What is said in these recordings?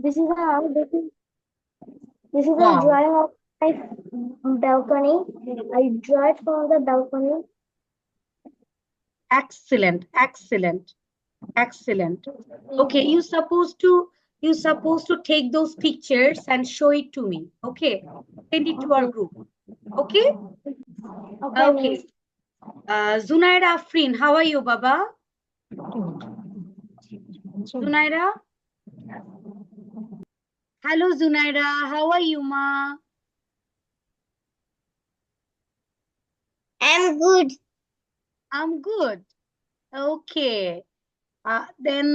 This is a Wow. drawing of my balcony. I draw it for the balcony. Excellent, excellent, excellent. Okay, you supposed to take those pictures and show it to me. Okay, send it to our group. Okay. Okay. Zunaira Afrin, how are you, Baba? Zunaira? Hello, Zunaira. How are you, Ma? I'm good. I'm good. Okay. Then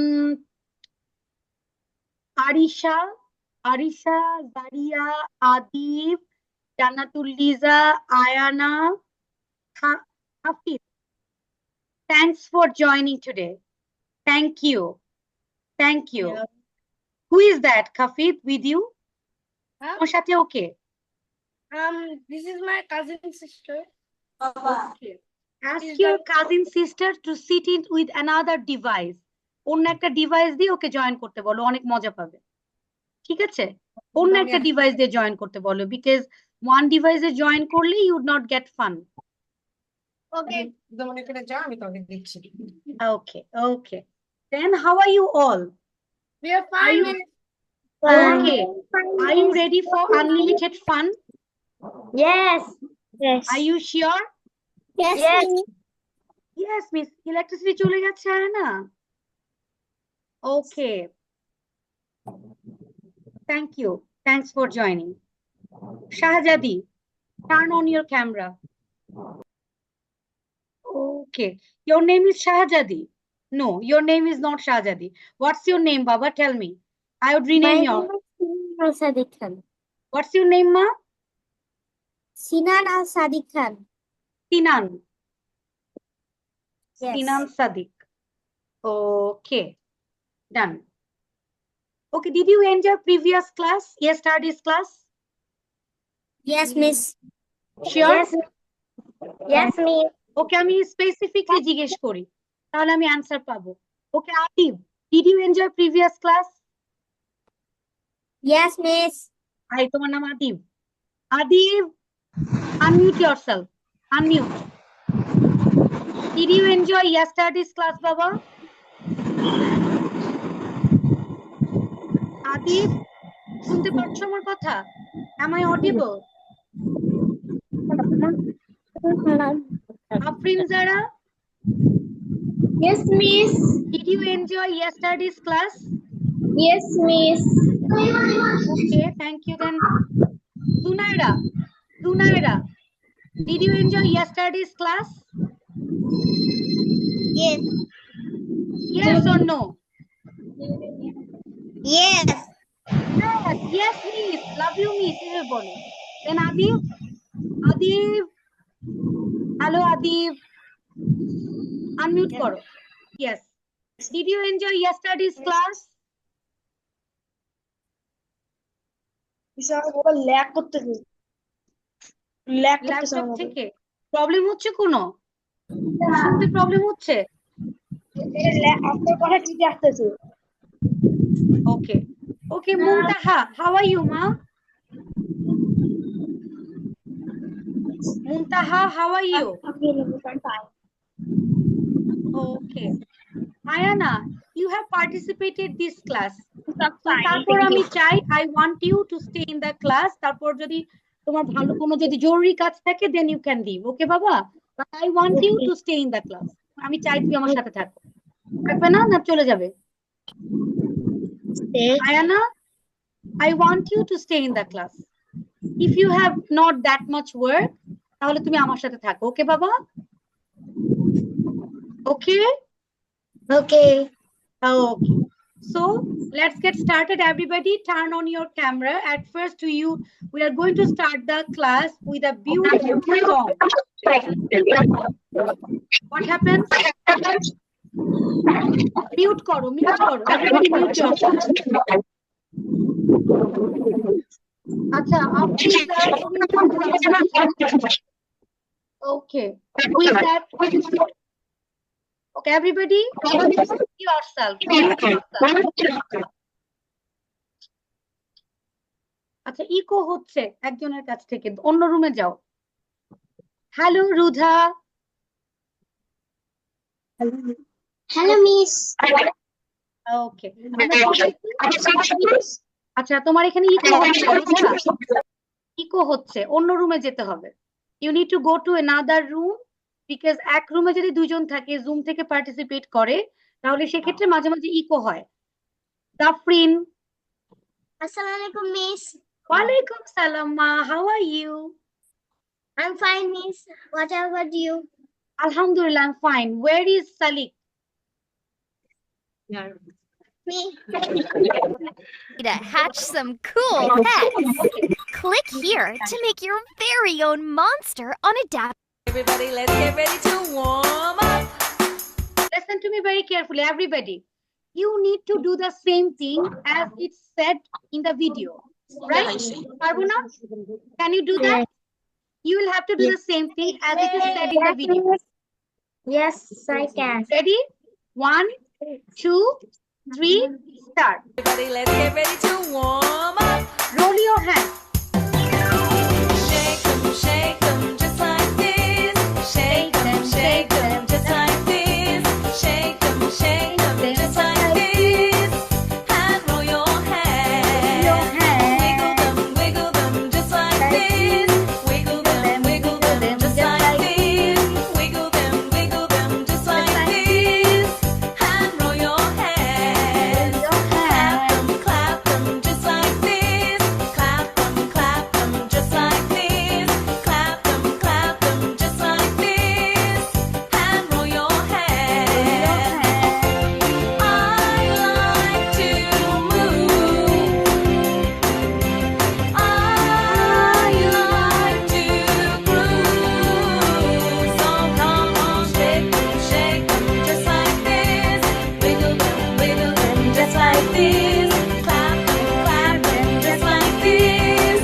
Arisha, Zaria, Adib, Janatul Liza, Ayana, Hafiz. Thanks for joining today. Thank you. Thank you. Yeah. Who is that, Kafid, with you? Huh? তোমার সাথে okay. This is my cousin sister. Okay. Ask your cousin sister to sit in with another device. অন্য একটা device দিয়ে ওকে join করতে বলো, অনেক মজা পাবে। ঠিক আছে? অন্য একটা ডিভাইস দিয়ে জয়েন করতে বলো, বিকজ ওয়ান ডিভাইসে জয়েন করলে you would not get fun. Okay. Okay, okay. Then how are you all? We are fine. Are you okay? Are you ready for unlimited fun? Yes. Yes. Are you sure? Yes. Yes. Yes, Miss. Electricity চলে গেছে না? Okay. Thank you. Thanks for joining. Shahjadi, turn on your camera. Okay. Your name is Shahjadi. No, your name is not Shahjadi. What's your name, Baba? Tell me. I would rename your. Sadiq Khan. What's your name, Ma? Sinan Al Sadiq Khan. Sinan. Yes. Sinan Sadiq. Okay. Done. Okay, did you enjoy previous class? Yesterday's class? Yes, miss. Sure? Yes. Yes, miss. Okay, আমি specifically জিজ্ঞেস করি, তাহলে আমি answer পাবো। Okay, Adib, did you enjoy previous class? Yes, miss. Hi, তোমার নাম Adib. Adib, unmute yourself. Unmute. Did you enjoy yesterday's class, Baba? Adib, শুনতে পাচ্ছ আমার কথা? Am I audible? Afrin Zara? Yes, miss. Did you enjoy yesterday's class? Yes, miss. Okay, thank you then. Zunaira, did you enjoy yesterday's class? Yes. Yes or no? Yes. Yes, yes, miss. Love you, miss. Everybody. Then Adib. Hello, Adib. Unmute karo. Yes. Did you enjoy yesterday's class? Lag করতেছে laptop থেকে problem হচ্ছে কোনো? শুনতে problem হচ্ছে? আপনার কথা ঠিক আসতেছে। Okay. Okay, Muntaha, how are you, ma? Muntaha, how are you? Okay. Ayana, you have participated this class. So তারপর আমি চাই, I want you to stay in the class. তারপর যদি তোমার ভালো কোনো যদি জরুরি কাজ থাকে, then you can leave. Okay, বাবা? But I want you to stay in the class. আমি চাই তুমি আমার সাথে থাকো। থাকবে না, না চলে যাবে? Ayana, I want you to stay in the class. If you have not that much work, তাহলে তুমি আমার সাথে থাকো। Okay, বাবা? Okay? Okay. Okay. So let's get started. Everybody turn on your camera. At first we are going to start the class with a beautiful song. What happens? Mute karo. Everybody mute yourself. Acha, okay. Who is that? Okay, everybody, mute yourself. আচ্ছা eco হচ্ছে একজনের কাছ থেকে, অন্য রুমে যাও। Hello রুধা। Hello, Miss. ওকে, আচ্ছা তোমার এখানে ইকো হচ্ছে রুধা, ইকো হচ্ছে, অন্য রুমে যেতে হবে। You need to go to another room, because এক রুমে যদি দুইজন থাকে জুম থেকে পার্টিসিপেট করে তাহলে সেক্ষেত্রে মাঝে মাঝে ইকো হয়। জাফরিন। Assalamualaikum, Miss. ওয়ালাইকুম সালাম মা, how are you? I'm fine, Miss. What about you? Alhamdulillah, I'm fine. Where is Salik? Me. To hatch some cool pets. Click here to make your very own monster on Adapt. Everybody, let's get ready to warm up. Listen to me very carefully, everybody. You need to do the same thing as it's said in the video, right? Parbuna, can you do that? You will have to do the same thing as it is said in the video. Yes, I can. Ready? 1, 2, 3, start. Everybody, let's get ready to warm up. Roll your hands. Shake them just like this. Shake them just like this. Shake them just like this. And roll your hands. Wiggle them just like this. Wiggle them just like this. Wiggle them just like this. And roll your hands. Clap them just like this. Clap them just like this. Clap them just like this. And roll your hands. I like to move. I like to groove. So come on, shake them just like this. Wiggle them just like this. Clap them just like this.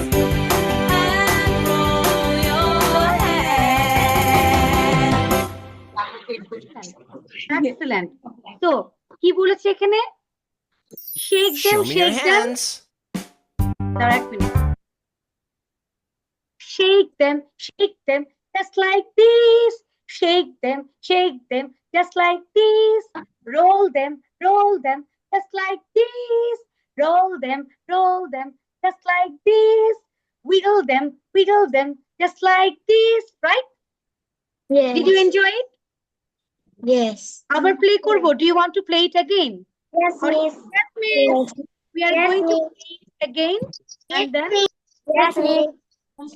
And roll your hands. Excellent. So, কি বলেছে এখানে? Shake them, Show me your shake them. hands. দাঁড়া এক minute. Shake them just like this. Shake them just like this. Roll them just like this. Roll them just like this. Wiggle them just like this. Right? Yes. Did you enjoy it? Yes. আবার play করব. Do you want to play it again? Yes, Miss. Yes, miss. We are Yes, going to miss. play it again, and then Yes, Miss.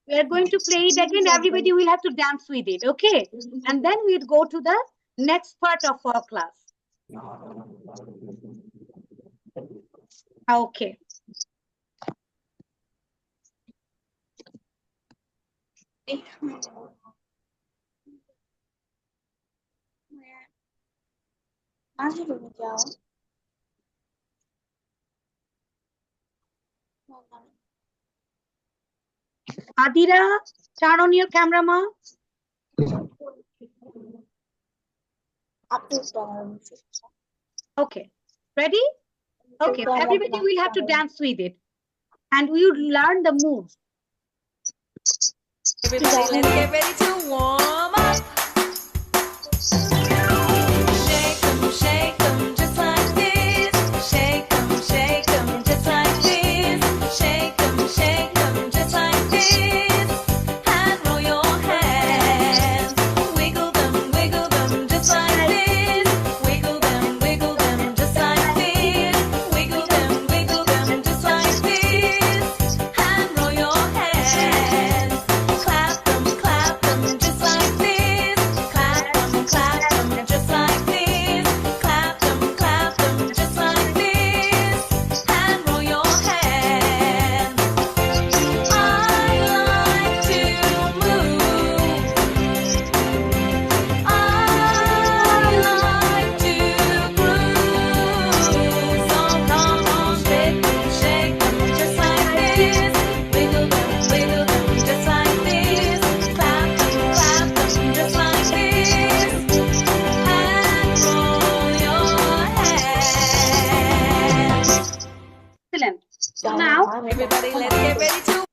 we are going to play it again. Everybody will have to dance with it, okay? And then we'll go to the next part of our class. Okay. Adira, turn on your camera, ma. Okay. Ready? Okay. Everybody will have to dance with it. And we will learn the moves. Everybody, let's get ready to warm up. Shake them just like this. Shake them just like this. Shake them just like this. And roll your hands. Wiggle them just like this. Wiggle them just like this. Wiggle them just like this. And roll your hands. Clap them just like this. Clap them just like this. Clap So now, Everybody, let's get ready to.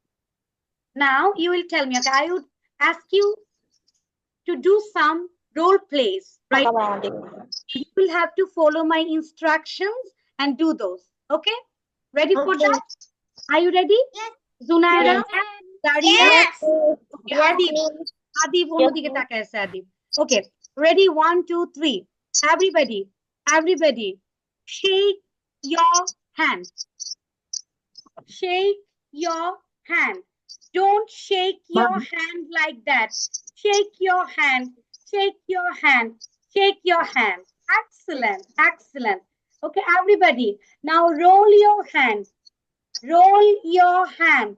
now you will tell me, okay, I would ask you to do some role plays, right? You will have to follow my instructions and do those, okay? Ready for Okay. that? Are you ready? Yes. Zunaira? Daria? Yes. Okay, Adib. Adib, অন্যদিকে তাকায় আছে Adib. Okay, ready? 1, 2, 3. Everybody, shake your hand. Shake your hand. Don't shake your hand like that. Shake your hand. Shake your hand. Shake your hand. Excellent. Excellent. Okay, everybody. Now roll your hand. Roll your hand.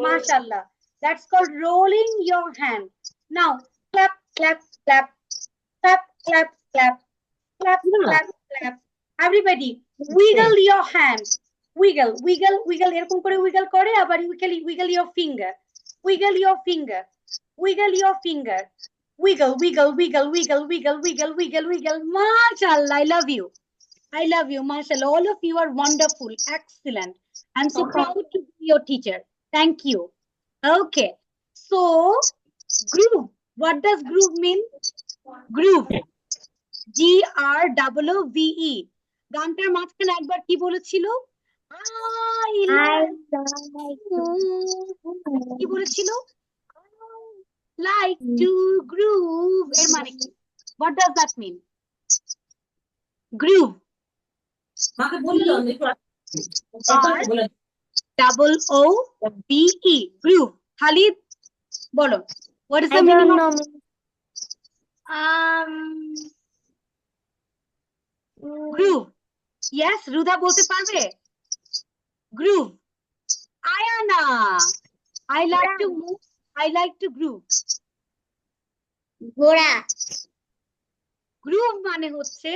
Mashallah. That's called rolling your hand. Now clap, clap, clap. Clap, clap, clap. Clap, clap, clap. Everybody, wiggle your hand. Wiggle, wiggle, wiggle. এরকম করে wiggle করে আবার wiggle your finger. Wiggle your finger. Wiggle your finger. Wiggle, wiggle, wiggle, wiggle, wiggle, wiggle, wiggle, wiggle. MashaAllah, I love you. I love you, MashaAllah. All of you are wonderful. Excellent. I'm so proud to be your teacher. Thank you. Okay. So, groove. What does groove mean? Groove. GROOVE. গানটার মাঝখানে একবার কি বলেছিল? কি বলেছিল? Like to groove. এর মানে কি? What does that mean? Groove. GROOVE. Groove. Khalid, বলো. What is the meaning of groove? Yes, Rudha বলতে পারবে? Groove. Ayana. I like to move. I like to groove. ঘোড়া গ্রুভ মানে হচ্ছে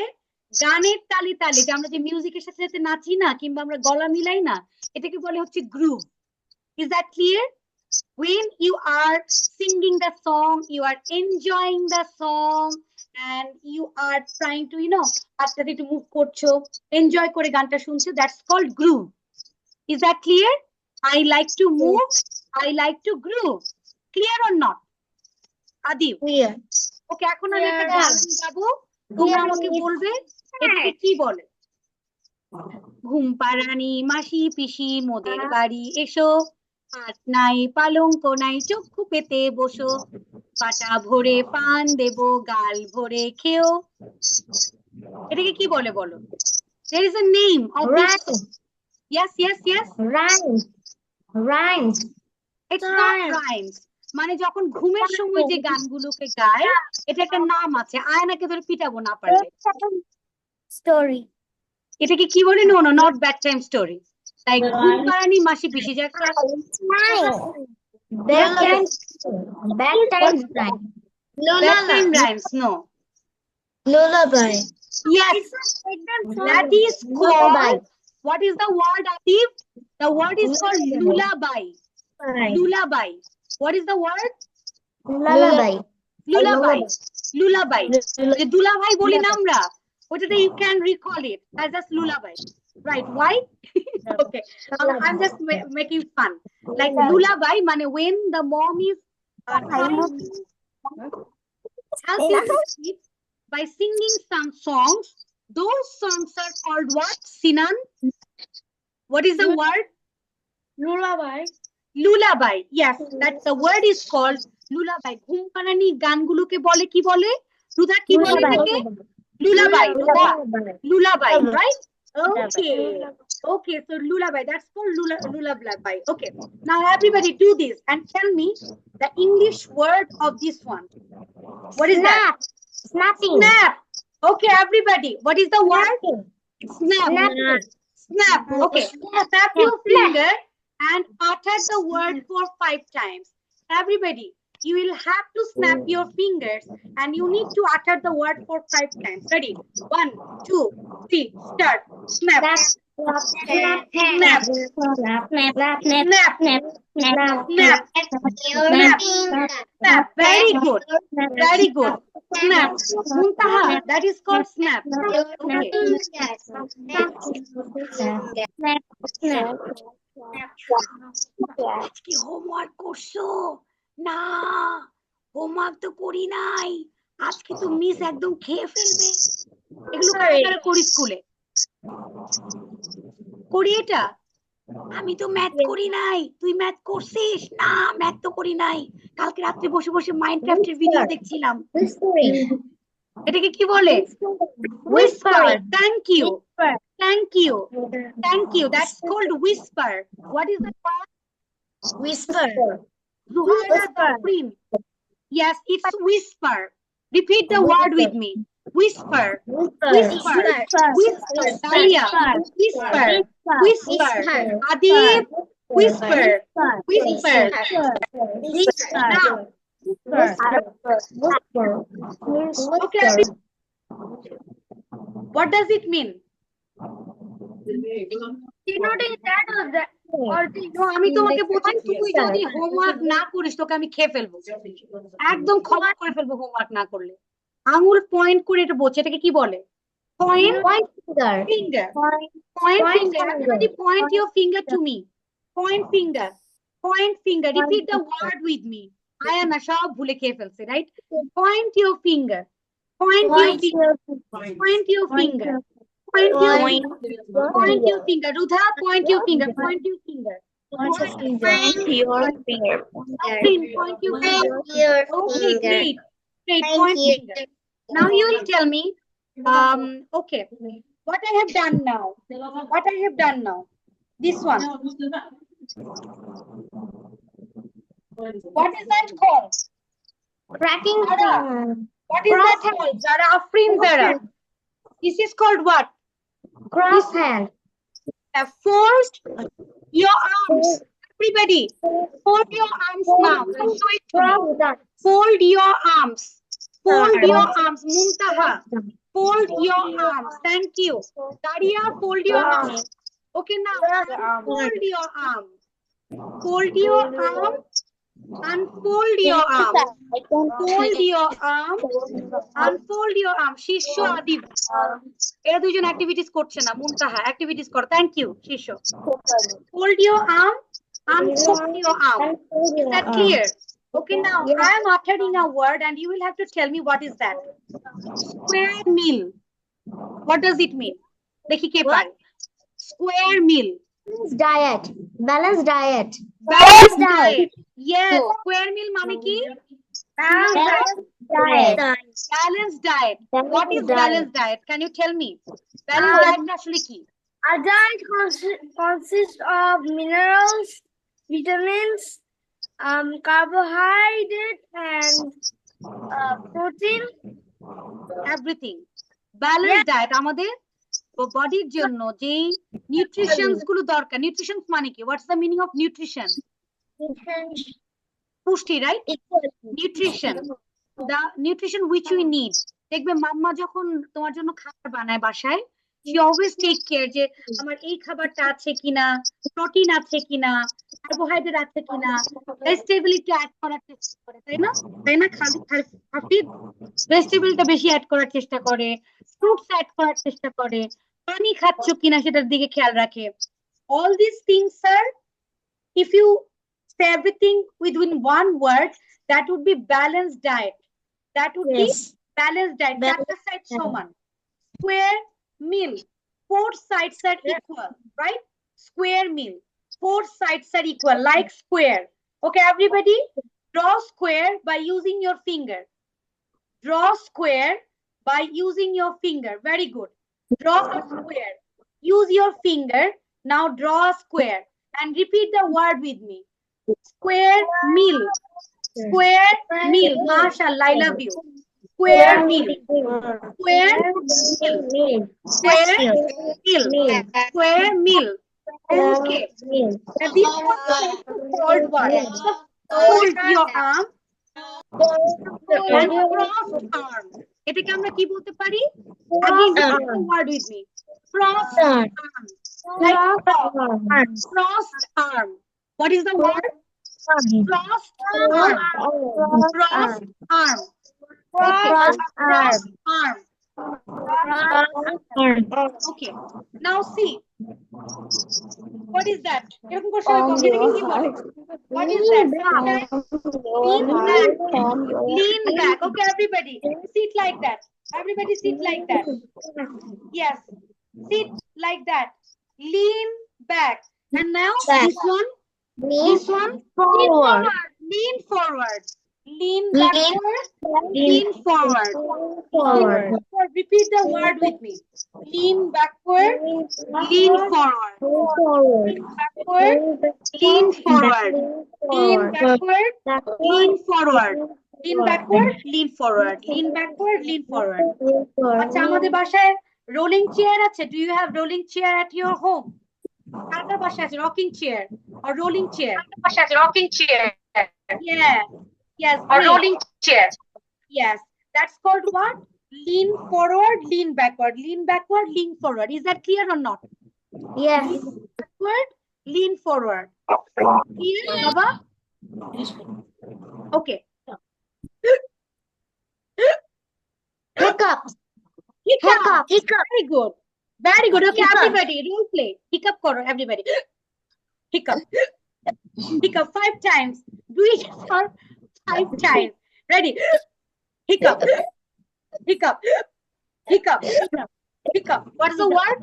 গানের তালে তালে যে আমরা যে মিউজিকের সাথে সাথে নাচি না কিংবা আমরা গলা মিলাই না এটাকে বলে হচ্ছে গ্রুভ is that clear when you are singing the song you are enjoying the song and you are trying to আস্তে আস্তে একটু মুভ করছো এনজয় করে গানটা শুনছো that's called groove is that clear I like to move I like to groove clear or not Adib ওকে এখন আমি একটা গান গাবো তোমরা আমাকে বলবে এটাকে কি বলে ঘুম পাড়ানি মাসি পিসি মোদের বাড়ি এসো হাত নাই পালঙ্ক নাই চক্ষু পেতে বসো পাটা ভরে পান দেবো গাল ভরে খেও এটাকে কি বলে বলো there is a name of this yes rhymes it's not rhymes মানে যখন ঘুমের সময় যে গানগুলোকে গায় এটা একটা নাম আছে আয়নাকে ধরে পিটাবো না পারলে story এটাকে কি বলে no not bad time story like ঘুম পাড়ানি মাসি পিসি যে একটা bedtime rhymes no lullaby yes that is called what is the word Atif the word is called lullaby lullaby what is the word lullaby যে দুলাভাই বলি না আমরা ওটাতে you can recall it as just lullaby right why okay I'm just making fun like lullaby মানে when the mom is trying to help you to sleep by singing some songs those songs are called what Sinan what is the word lullaby yes that the word is called lullaby ঘুম পাড়ানি গানগুলোকে বলে কি বলে রুদা কি বলে এটাকে lullaby right okay so lullaby that's called lullaby okay now everybody do this and tell me the English word of this one what is that snap okay everybody what is the word snap okay snap your finger and utter the word for 5 times everybody you will have to snap your fingers and you need to utter the word for 5 times ready 1 2 3 start snap snap very good snap muntaha that is called snap okay আজকে homework করছো? না, homework তো করি নাই, আজকে তো miss একদম খেয়ে ফেলবে। এগুলো কারা কারা করি স্কুলে? করি এটা? আমি তো ম্যাথ করি নাই, তুই ম্যাথ করছিস? না, ম্যাথ তো করি নাই, কালকে রাত্রে বসে বসে মাইনক্রাফটের ভিডিও দেখছিলাম। এটাকে কি বলে? Whisper. Thank you. Thank you. Thank you. That's called whisper. What is the word? Whisper. Zuhaira Zafrin. Yes, it's whisper. Repeat the word with me. Whisper. Whisper. Whisper. Dalia. Whisper. Whisper. Adib. Whisper. Whisper. Now. Okay. What does it mean? Denoting that or the No, আমি তোমাকে বলছি তুই যদি homework না করিস তোকে আমি খেয়ে ফেলবো, একদম ক্ষমা করে ফেলবো হোমওয়ার্ক না করলে। আঙুল পয়েন্ট করে এটা বলছে, এটাকে কি বলে? Point finger. Point finger. Everybody point your finger to me. Point finger. Point finger. Repeat the word with me. Ayana সব ভুলে খেয়ে ফেলছে, right? Point your finger. Point your finger. Point your finger. Point your finger. Point your finger. Rudha, point your finger. Point your finger. Afrin, point your finger. Okay, great. Great. Point finger. Now you will tell me. Okay. What I have done now? What I have done now? This one. What is that called? cracking Zara. What is that called? Zara, Afrin, Zara. This is called what? cross hand. Fold your arms. Everybody, fold your arms now. Show it to me. Fold your arms. Fold your arms. Muntaha. Fold your arms. Thank you. Daria, fold your arms. Okay, now fold your arm. Fold your arm. Unfold your arm. Fold your arm. Unfold your arm. Shisho Adib. এরা দুইজন activities করছে না, মুনতাহা activities কর। Thank you শিশু। Fold your arm. Unfold your arm. Is that clear? Okay, now I am uttering a word and you will have to tell me what is that. Square meal. What does it mean? দেখি কে পারে। Square meal. Balanced diet. Balanced diet. Yes, square meal মানে কি? Balanced Balanced diet. What is balanced diet? Can you tell me? Balanced diet আসলে কি? A diet consists of minerals, vitamins, carbohydrate, and protein. Everything. Balanced diet আমাদের বডির জন্য যে nutritions গুলো দরকার। নিউট্রিশনস মানে কি? What's the meaning of nutrition? পুষ্টি, right? Nutrition, the nutrition which we need. দেখবে মাম্মা যখন তোমার জন্য খাবার বানায় বাসায়, she always take care যে আমার এই খাবারটা আছে কিনা, প্রোটিন আছে কিনা, কার্বোহাইড্রেট আছে কিনা, ভেজিটেবলটা অ্যাড করার চেষ্টা করে, তাই না? তাই না? খালি ভেজিটেবলটা বেশি অ্যাড করার চেষ্টা করে, ফ্রুটস অ্যাড করার চেষ্টা করে, পানি খাচ্ছ কিনা সেটার দিকে খেয়াল রাখে। All these things, sir, if you say everything within one word, that would be balanced diet. That would be balanced diet. That's the side সমান। Square meal. 4 sides are equal, right? Square meal. 4 sides are equal, like square. Okay, everybody, draw square by using your finger. Draw square by using your finger. Very good. Draw a square. Use your finger. Now draw a square and repeat the word with me. Square meal. Square meal. Mashallah, I love you. Square meal. Square meal. Square meal. Square meal. Okay. Now this one is called what? Fold your arm. And crossed arm. এটাকে আমরা কি বলতে পারি? Again, repeat the word with me. Crossed arm. Like crossed arm. What is the word? Crossed arm. Crossed arm. Okay. Crossed arm. Okay. Now see. What is that? এরকম করে সবাই বলো, এটাকে কি বলে? What is that? Lean back. Lean back. Okay, everybody sit like that. Everybody sit like that. Yes, sit like that. Lean back. And now this one. This one. Forward. Lean forward. Lean backward. Lean forward. Forward. Repeat the word with me. Lean backward. Lean forward. Forward. Lean backward. Lean forward. Lean backward. Lean forward. Lean backward. Lean forward. Lean backward. Lean forward. আচ্ছা, আমাদের বাসায় rolling chair আছে। Do you have rolling chair at your home? কার বাসায় আছে rocking chair or rolling chair? Rocking chair Yeah. Yes. or great. rolling chair. Yes. That's called what? Lean forward, lean backward, lean backward, lean forward. Is that clear or not? Yes. Backward, lean forward. Clear, Baba? Okay. Hiccup. Hiccup. Hiccup. Very good. Very good. Okay, Hiccup. everybody, role play. Hiccup koro, everybody. Hiccup. Hiccup 5 times. Do it for 5 times. Ready? Hiccup. Hiccup. Hiccup. Hiccup. What is the word?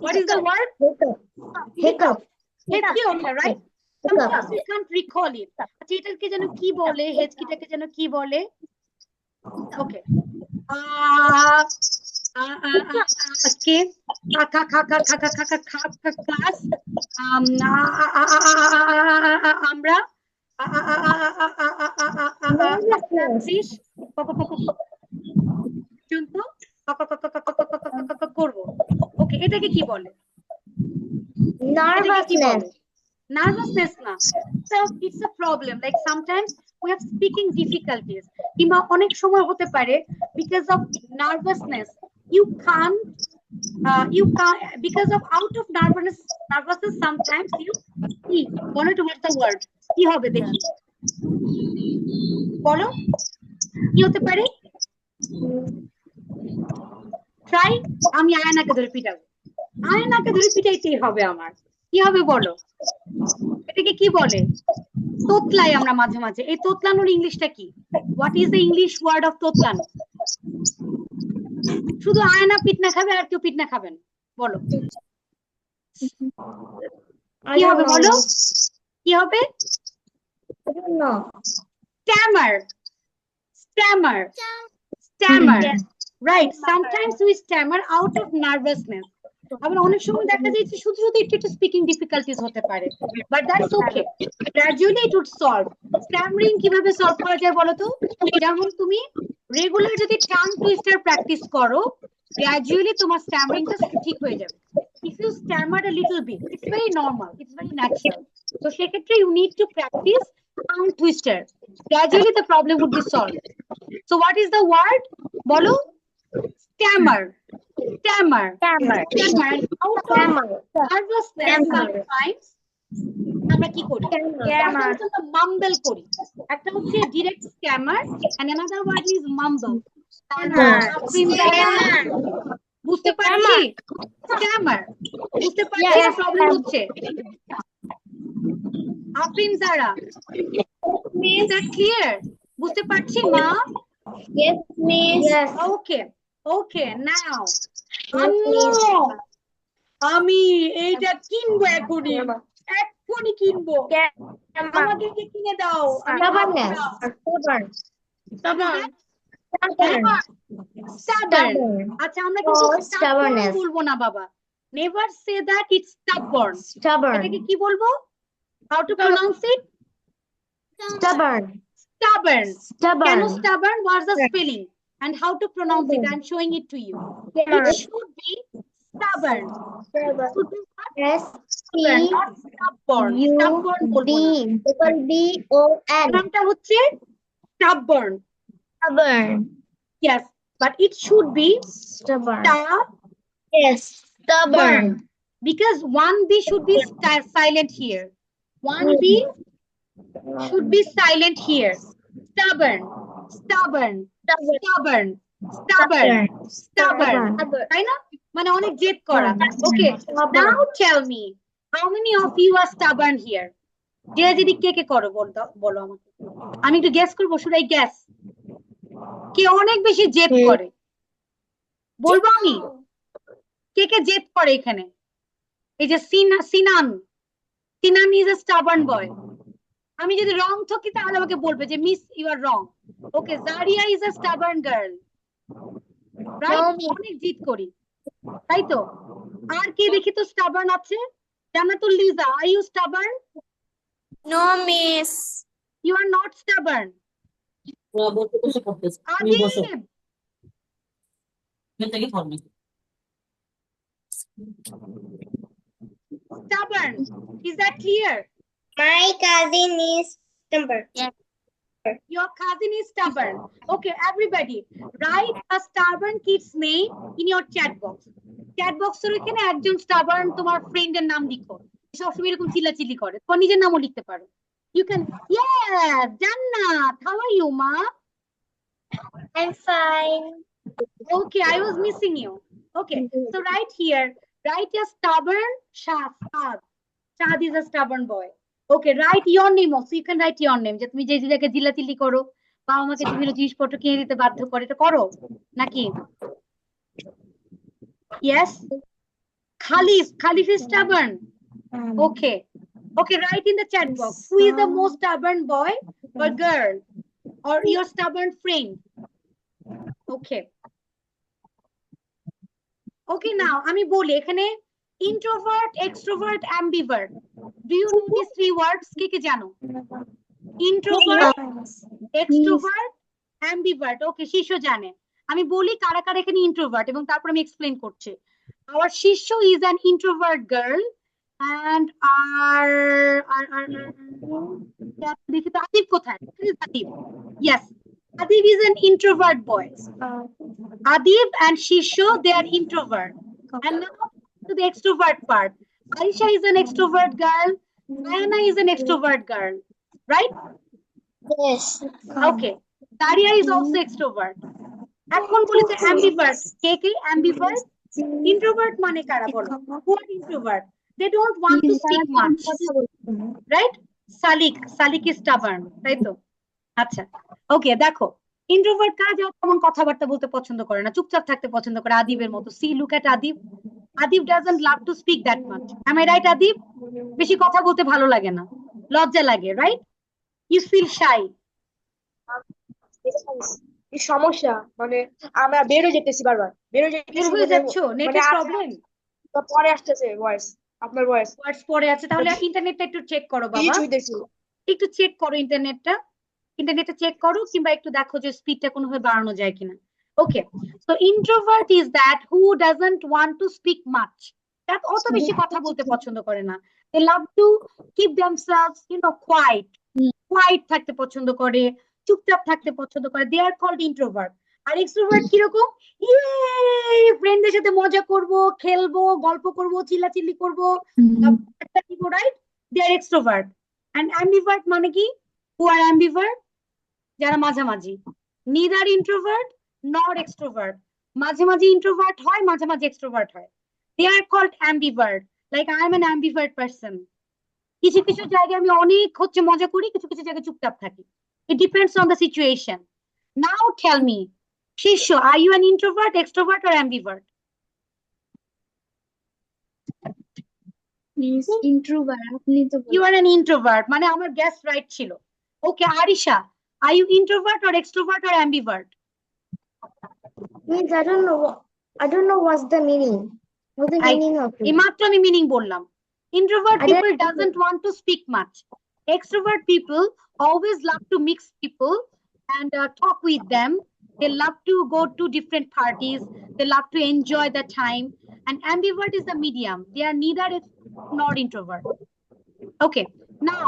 What is the word? Hiccup. Hiccup. Headki only, right? Sometimes we can't recall it. আচ্ছা, এটাকে যেন কি বলে? হেডকিটাকে যেন কি বলে? Okay. Okay. Class. আমরা fish. কিন্তু করবো। Okay, এটাকে কি বলে? Nervousness. Nervousness na. So it's a problem. Like sometimes we have speaking difficulties. কিংবা অনেক সময় হতে পারে because of nervousness. You can't because of out of nervousness sometimes you speak. বলো to what's the word? কি হবে দেখি? বলো কি হতে পারে? Try. আমি আয়নাকে ধরে পিটাবো। আয়নাকে ধরে পিটাইতেই হবে আমার। কি হবে বলো? এটাকে কি বলে? তোতলাই আমরা মাঝে মাঝে। এই তোতলানোর ইংলিশটা কি? What is the English word of তোতলানো? শুধু আয়না পিটনা খাবে আর কেউ পিটনা খাবে না। বলো কি হবে বলো? কি হবে? I don't know. Stammer. Stammer. Stammer. Right. Sometimes we stammer out of nervousness. আবার অনেক সময় দেখা যায় যে শুধু শুধু একটু স্পিকিং ডিফিকাল্টিজ হতে পারে, but that's okay, gradually it would solve. Stammering কিভাবে সলভ করা যায় বলো তো? যেমন তুমি রেগুলার যদি টাং টুইস্টার প্র্যাকটিস করো, গ্র্যাজুয়ালি তোমার স্ট্যামারিংটা ঠিক হয়ে যাবে। If you stammer a little bit, it's very normal, it's very natural. তো সেক্ষেত্রে you need to practice tongue twister, gradually the problem would be solve. So what is the word বলো? Stammer. Stammer. Stammer. Stammer. Stammer. Nervousness sometimes আমরা কি করি? মাম্বল করি। একটা হচ্ছে direct scammer and another word is mumble. বুঝতে পারছি? Scammer বুঝতে পারছি প্রবলেম হচ্ছে। আফরিন জারা, is that clear? বুঝতে পারছি মা? Yes, miss. Yes. Okay. Okay, now আমি এইটা কিনবো এখনই, এক্ষুনি কিনবো। আমাকে কি কিনে দাও? Stubbornness. Stubborn. আচ্ছা, আমরা কিন্তু stubborn stubbornness. বলবো না বাবা। Never say that it's stubborn. Stubborn. এটাকে কি বলবো? How to pronounce it? Stubborn. Stubborn. Stubborn. কেন stubborn? What's the spelling? And how to pronounce it? I'm showing it to you. It should be stubborn. S Stubborn, not stubborn. Stubborn বলবো না। B O N. নামটা হচ্ছে stubborn. Stubborn. Yes, but it should be Stubborn. stubborn Yes. Stubborn. because one B should be silent here. One B should be silent here. Stubborn. Stubborn. Stubborn. Stubborn. Stubborn. তাই না? মানে অনেক জেদ করা। Okay, now tell me, How many of you are stubborn here? জেদি কে কে করো বলো আমাকে। আমি একটু গেস করবো, শুড আই গ্যাস? কে অনেক বেশি জেদ করে বলবো আমি? কে কে জেদ করে এখানে? এই যে সিনান ইজ এ স্টাবার্ন বয়। আমি যদি রং থাকি তাহলে আমাকে বলবে যে miss you R wrong. Okay, Zaria is a stubborn girl, right? অনেক জিদ করি, তাই তো? আর কে দেখি তো স্টাবার্ন আছে? Jannatul Liza, are you stubborn? No, miss. You are not stubborn. Adib, stubborn. Is that clear? My cousin is stubborn. Your cousin is stubborn. Okay, everybody, write a stubborn kid's name in your chat box. Chat box এর এখানে একজন stubborn তোমার ফ্রেন্ডের নাম লিখো, সবসময় এরকম চিল্লাচিল্লি করে, তোমার নিজের নামও লিখতে পারো। You can, yeah, Jannat, how are you, ma? I'm fine. Okay, I was missing you. Okay, so right here, write a stubborn Shad. Shad is a stubborn boy. Okay, write your name also. You can write your name. যে তুমি যে জায়গায় চিল্লাচিল্লি করো, বাবা মাকে বিভিন্ন জিনিসপত্র কিনে দিতে বাধ্য করে, এটা করো নাকি? Yes. Khalif is stubborn. Okay. Okay, write in the chat box. Who is the most stubborn boy or girl or your stubborn friend? Okay. Okay, now আমি বলি এখানে introvert, extrovert, ambivert. Do you know these three words? কে কে জানো? Introvert, extrovert, ambivert. Okay, শিষ্য জানে। আমি বলি কারা কারা এখানে introvert এবং তারপর আমি explain করছি। Our শিষ্য is an introvert girl and দেখি তো আদিব কোথায়? Adib, yes, Adib is an introvert boy. Adib and Shisho, they are introvert. And now to the extrovert part. Aisha is an extrovert girl. Diana is an extrovert girl, right? Yes. Okay. Daria is also extrovert. এখন বলেছে ambivert. কে কে ambivert? Introvert মানে কারা বলো? Who are introvert? They don't want to speak much, right? Salik is stubborn, তাই তো? আচ্ছা, ওকে, দেখো introvert কারা যারা তেমন কথাবার্তা বলতে পছন্দ করে না, চুপচাপ থাকতে পছন্দ করে, আদিবের মতো। See look at Adib, Adib doesn't love to speak that much. Am I right Adib? বেশি কথা বলতে ভালো লাগে না, লজ্জা লাগে, রাইট? ইউ ফিল শাই। সমস্যা মানে আমরা বের হয়ে যেতেছি, বারবার বের হয়ে বের হয়ে যাচ্ছ, নেটের প্রবলেম, পরে আসতেছে ভয়েস, আপনার ভয়েস ওয়ার্ডস পড়ে আছে। তাহলে ইন্টারনেটটা একটু চেক করো বাবা, একটু চেক করো ইন্টারনেটটা চেক করো, কিংবা একটু দেখো যে স্পিডটা কোনোভাবে বাড়ানো যায় কিনা। Okay, so introvert is that who doesn't want to speak much. তারা অত বেশি কথা বলতে পছন্দ করে না। They love to keep themselves quiet থাকতে পছন্দ করে, চুপচাপ থাকতে পছন্দ করে। They are called introvert. আর এক্সট্রোভার্ট কিরকম? ফ্রেন্ডদের সাথে মজা করব, খেলবো, গল্প করব, চিল্লাচিল্লি করবো, right? They are extrovert. And ambivert মানে কি? হু আর অ্যাম্বিভার্ট? যারা মাঝামাঝি, neither introvert nor extrovert, মাঝে মাঝে introvert হয়, মাঝে মাঝে extrovert হয়। They are called ambivert. Like I am an ambivert person. কিছু কিছু জায়গায় আমি অনেক মজা করি, কিছু কিছু জায়গায় চুপচাপ থাকি। It depends on the situation. Now tell me, Shisho, are you an introvert, extrovert or ambivert? Introvert. You are an introvert, মানে আমার guess right ছিল। Okay, Arisha, are you introvert or extrovert or ambivert? Means I don't know what's the meaning. What's the meaning of it? এইমাত্র আমি meaning বললাম। Introvert I people don't- doesn't want to speak much. Extrovert people always love to mix people and talk with them. They love to go to different parties. They love to enjoy the time. And ambivert is the medium. They are neither nor introvert. Okay, now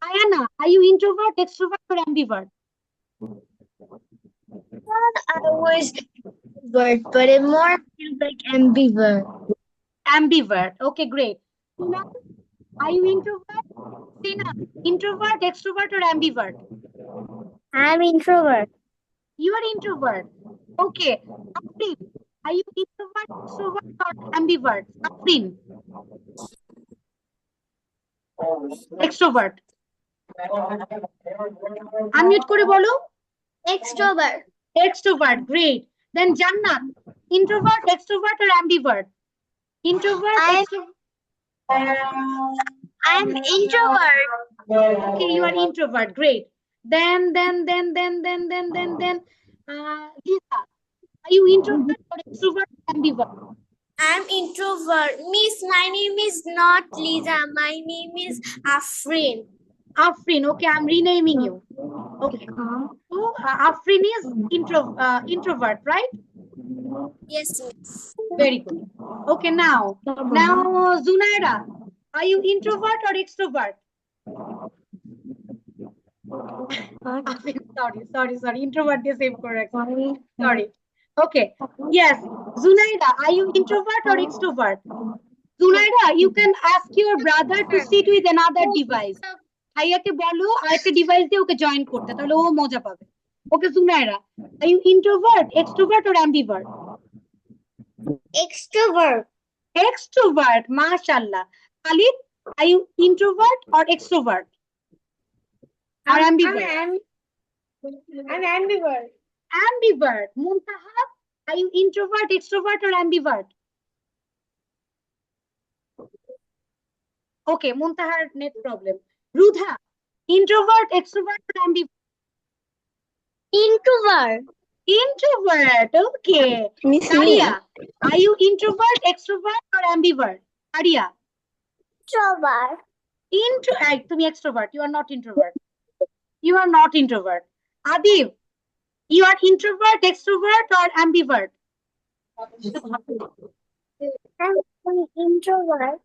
Ayana, are you introvert, extrovert or ambivert? I was introvert, but it more feels like ambivert. Ambivert. Okay, great. Tina, are you introvert? Tina, introvert, extrovert or ambivert? I'm introvert. You are introvert. Okay. Afrin, are you introvert, extrovert or ambivert? Afrin. Extrovert. Unmute করে বলো। Extrovert. Extrovert, great. Then Jannat, introvert, extrovert or ambivert? Introvert, extrovert. I'm introvert. Okay, you are introvert, great. Then, Lisa, are you introvert or extrovert or ambivert? I'm introvert. Miss, my name is not Lisa. My name is Afrin. Afrin, okay, I'm renaming you. Okay, so Afrin is introvert, right? Yes, miss. Very good. Okay, now Zunaira, are you introvert or extrovert? Sorry. Introvert is same correct. Sorry. Okay. Yes. Zunaira, are you introvert or extrovert? Zunaira, you can ask your brother to sit with another device. ভাইয়াকে বলো আরেকটা device দিয়ে ওকে join করতে, তাহলে ও মজা পাবে। Okay, Zunaira, are you introvert, extrovert or ambivert? Extrovert. Extrovert, mashallah. Khalid, are you introvert or extrovert? Or ambivert? I'm ambivert. Ambivert. Muntaha, are you introvert, extrovert or ambivert? Okay, Muntaha net problem. Rudha, introvert, extrovert or ambivert? Introvert. Introvert, okay. Aria, are you introvert, extrovert or ambivert? Aria, Introvert. তুমি extrovert, you are not introvert. You are not introvert. Adib, you are introvert, extrovert or ambivert? I'm an introvert.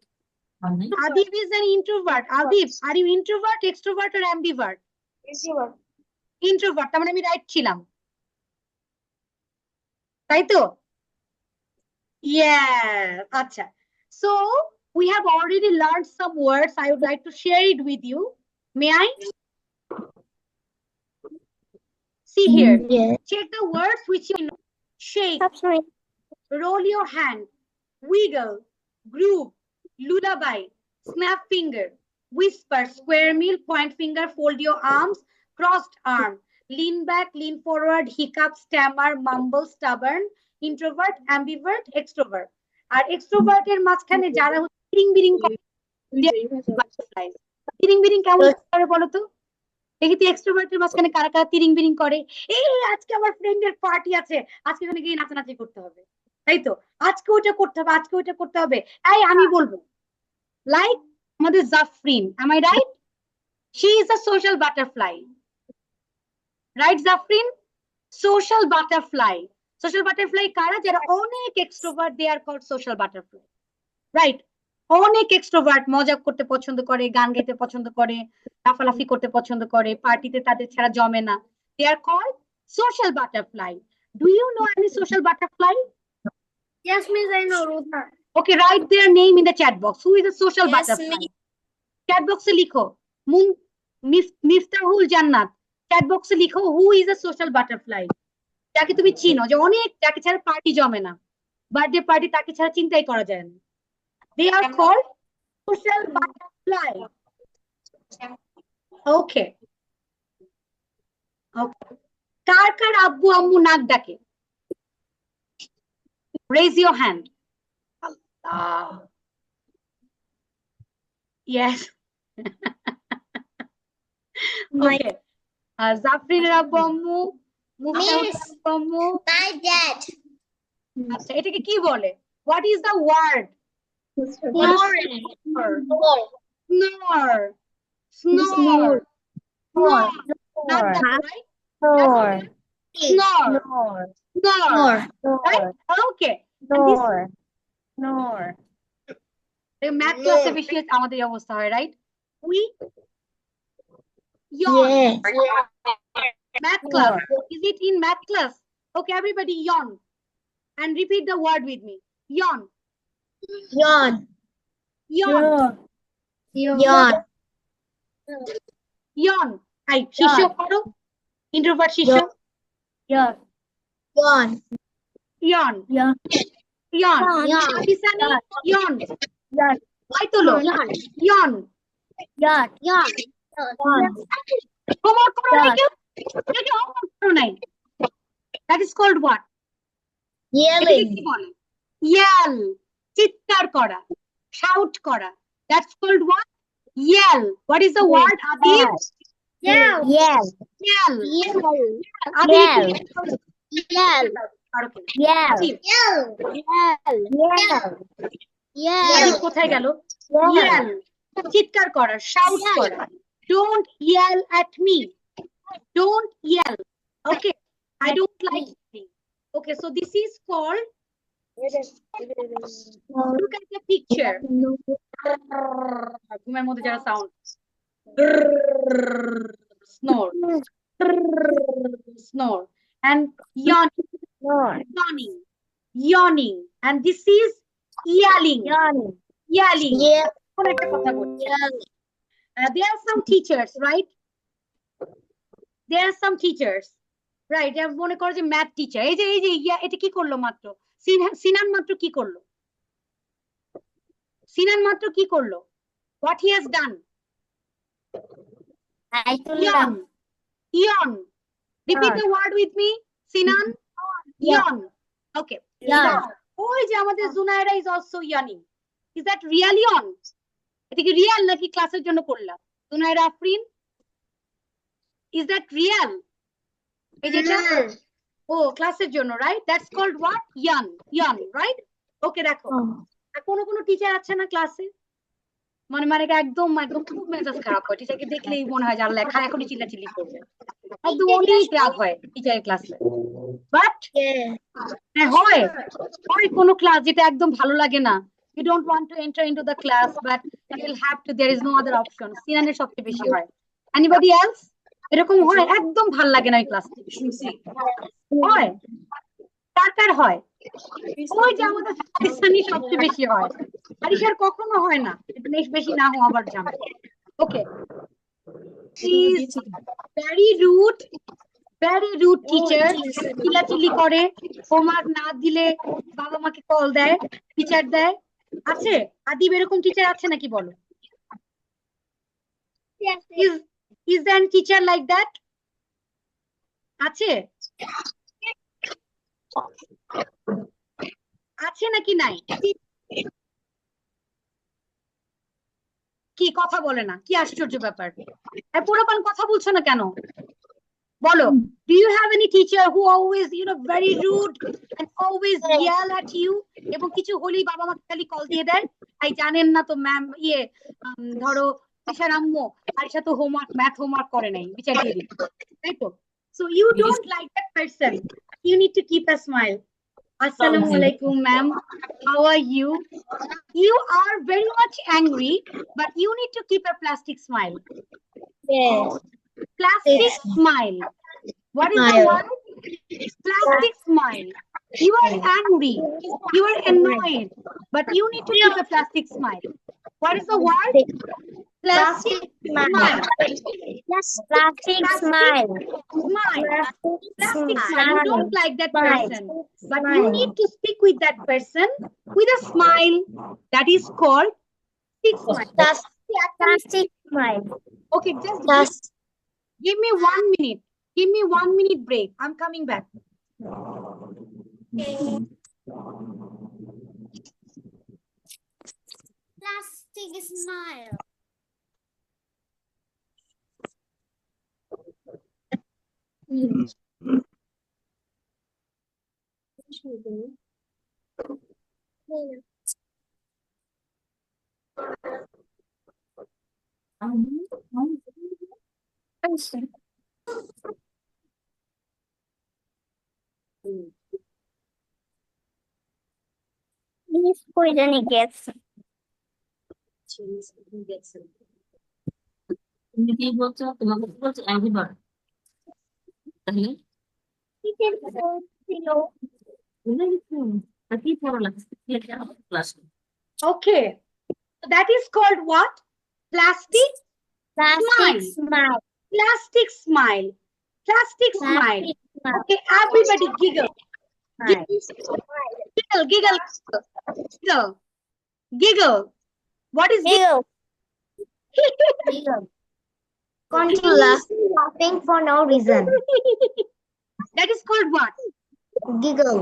Adib is an introvert. Adib, are you introvert, extrovert or ambivert? Introvert. Introvert, তার মানে আমি right ছিলাম, তাই তো? Yeah, আচ্ছা. So we have already learned some words. I would like to share it with you. May I? See here. Yes. Check the words which you know. Shake, Sorry. roll your hand, wiggle, groove, lullaby, snap finger, whisper, square meal, point finger, fold your arms, crossed arm, lean back, lean forward, hiccup, stammer, mumble, stubborn, introvert, ambivert, extrovert. R extrovert এর মাঝখানে যারা হচ্ছে তিরিং বিরিং করে, butterflies. তিরিং বিরিং কেমন করে বলো তো? দেখি তো extrovert এর মাঝখানে কারা কারা তিরিং বিরিং করে। এই আজকে আমার ফ্রেন্ডের পার্টি আছে, আজকে এখানে গিয়ে নাচানাচি করতে হবে, তাই তো? আজকে ওইটা করতে হবে, আজকে ওইটা করতে হবে। এই আমি বলবো, লাইক আমাদের Jafrin, am I right? She is a social butterfly. Right, Zafrin? Social butterfly. Social butterfly কারা? যারা অনেক extrovert, they are called social butterfly. Right? অনেক extrovert, মজা করতে পছন্দ করে, গান গাইতে পছন্দ করে, লাফালাফি করতে পছন্দ করে, পার্টিতে তাদের ছাড়া জমে না। They are called social butterfly. Do you know any social butterfly? Yes, miss, I know, Rudha. Okay, write their name in the chat box. Who is a social Yes, butterfly? miss. Chat box এ লিখো। মিফতাহুল জান্নাত, chat box এ লিখো who is a social butterfly. যাকে তুমি চিনো, যে অনেক, যাকে ছাড়া পার্টি জমে না, বার্থডে পার্টি তাকে ছাড়া চিন্তাই করা যায় না। They are called social butterfly. Okay. Okay. কার কার আব্বু আম্মু নাক ডাকে? Raise your hand. Allah. Yes. Okay. জাফরিনের আব্বু আম্মু, মুফতাহুল আব্বু আম্মু। My dad. আচ্ছা, এটাকে কি বলে? What is the word? Snore. Snore. Snore. Snore. Not that, right? Snore. Snore. Snore. Right? Okay. Snore. Math ক্লাসে বেশি আমাদের এই অবস্থা হয়, right? We yawn. Yes. Math class. Is it in math class? Okay, everybody yawn. And repeat the word with me. Yawn. Yawn. Yawn. Yawn. Yawn. Ay, shisho karo. Introvert shisho. Yawn. Yawn. Yawn. Yawn. Abisani, yawn. Ay tolo. Yawn. Yawn. Yawn. Homework করো নাই কেউ? কেউ কি homework করো নাই? That is called what? এটাকে কি বলে? Yell. চিৎকার করা, shout করা. That's called what? Yell. What is the word, Adib? Yell. Yell. Yell. Yell. Adib, Yell. Yell. Yell. Adib, Yell. Yell. Yell. Adib কোথায় গেল? Yell. চিৎকার করা, shout করা. Don't yell at me. Don't yell. Okay. I don't like it. Okay, so this is called, look at the picture. ঘুমের মধ্যে যারা sound. Snore. Snore. And yawning. Yawning. Yawning. And this is yelling. Yawning. Yelling. Yeah. কোন একটা কথা বলি। There are some teachers, right? There are some teachers, right? মনে করো যে ম্যাথ টিচার, এই যে এটা কি করলো মাত্র? সিনান মাত্র কি করলো? সিনান মাত্র কি করলো? What he has done? Yawn. Yawn. Repeat the word with me. Sinan. Yawn. Okay. Yawn. ওই যে আমাদের জুনায়রা is also yawning. Is that really on? এটা কি রিয়েল নাকি ক্লাসের জন্য করলাম? জুনায়রা আফরিন, is that real? এই যেটা ও ক্লাসের জন্য, right? That's called what? Yawn. Yawn, right? Okay, দেখো আর কোন টিচার আছে না ক্লাসে মানে একদম খুব মেজাজ খারাপ হয়, টিচারকে দেখলেই মনে হয় যার লেখা এখনই চিল্লাচিল্লি করবে, একদম অনেক রাগ হয় টিচারের ক্লাসে। বাট হ্যাঁ হয় কোনো ক্লাস যেটা একদম ভালো লাগে না, you don't want to enter into the class but you will have to, there is no other option. সিনানের সবচেয়ে বেশি হয়। Anybody else? এরকম হয় একদম ভালো লাগে না ওই ক্লাস হয়? কার হয়? ওই যে আমাদের হারিসানি সবচেয়ে বেশি হয়, হারিসার কখনো হয় না, এটা বেশি না হওয়ার জন্য। ওকে, very rude teacher, চিল্লাচিল্লি করে, হোমওয়ার্ক না দিলে বাবা মাকে কল দেয়, টিচার দেয়। আছে আদিব এরকম টিচার আছে নাকি বলো? Is there any teacher like that? আছে নাকি নাই? কি কথা বলে না? কি আশ্চর্য ব্যাপার, পুরোপান কথা বলছো না কেন বলো? Do you have any teacher who always very rude and always yell at you? এবং কিছু হলেই বাবা মাকে খালি কল দিয়ে দেয়, তাই জানেন না তো ম্যাম ধরো আশার আম্মু আয়শা তো ম্যাথ হোমওয়ার্ক করে নাই, বিচার দিয়ে দিই, তাই তো? So you don't like that person, you need to keep a smile. Assalamu alaikum ma'am, how are you? You are very much angry but you need to keep a plastic smile. Yes. Plastic smile. What is the word? Plastic smile. You are angry, you are annoyed but you need to keep a plastic smile. What is the word? Plastic smile. Yes, plastic smile. Plastic smile. You don't like that person, but you need to stick with that person with a smile. That is called stick smile. Plastic smile. Okay, just give me 1 minute. Give me 1 minute break. I'm coming back. Plastic smile. Please put any gifts. তুমি কি বলছো? তোমাকে কি বলছো? অ্যাঙ্গিবার তাহলে কি পড়া লাগছে class? Okay, so that is called what? Plastic Plastic smile. plastic smile. Plastic smile. Okay, everybody giggle. Giggle. What is giggle? Continuously laughing for no reason. That is called what? Giggle.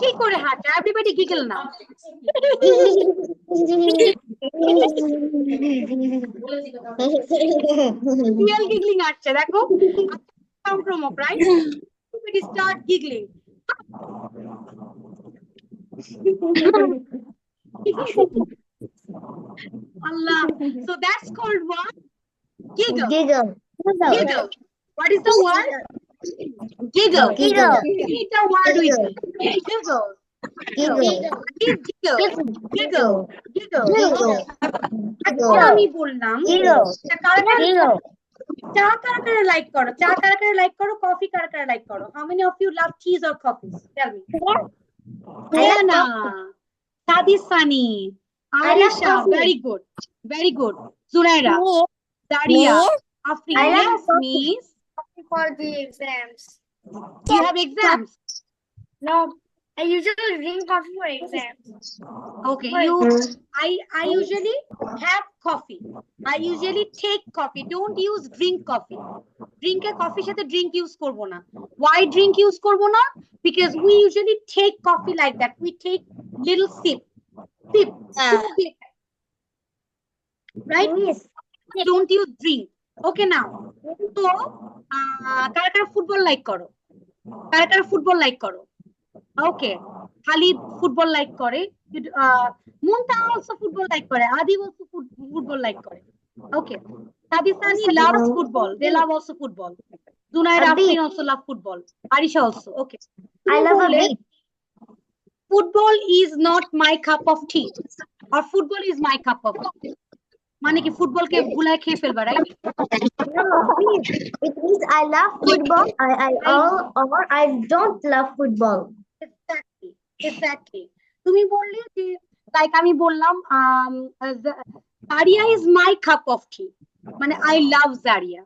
কি করে হাঁটে? Everybody giggle now. Real giggling আসছে দেখো। Sound from up, right? Everybody start giggling. Allah. So that's called what? Giggle. Giggle. Giggle. What is the word? Giggle. Giggle. Repeat the word with me. Giggle. Giggle. Giggle. Giggle. Giggle. Giggle. এখন আমি বললাম Giggle. Giggle. চা কারা কারা like করো? চা কারা কারা লাইক করো? কফি কারা কারা লাইক করো? How many of you love teas or coffees? Tell me. Ayana. Sadi Sani. Aisha. coffee. Very good. Very good. Zunaira. Daria. Afri. I love Yes, coffee. Miss. For the exams. You have exams. No, I usually drink coffee for exams. Okay. I usually have coffee. I usually take coffee. Don't use drink coffee. Drink a coffee সাথে drink use করবো না. Why drink use করবো না? Because we usually take coffee like that. We take little sip. Sip. Sip. Right? Yes. Don't use drink. Okay now. So, কারা কারা football like করো? কারা কারা ফুটবল লাইক করো? Okay. Khalid football like করে. Munta also football like করে. Adi also football like করে. Okay. Sadisani loves football. They love also football. Zunaira A bit. Afrin also love football. Arisha also. Okay. I love a bit. Football is not my cup of tea. Or football is my cup of tea. মানে কি ফুটবলকে ভুলায় খেয়ে ফেলবা, right? No, it means I love football. Or I don't love football. Exactly. তুমি বললে যে like আমি বললাম Zaria is my cup of tea. মানে I love Zaria.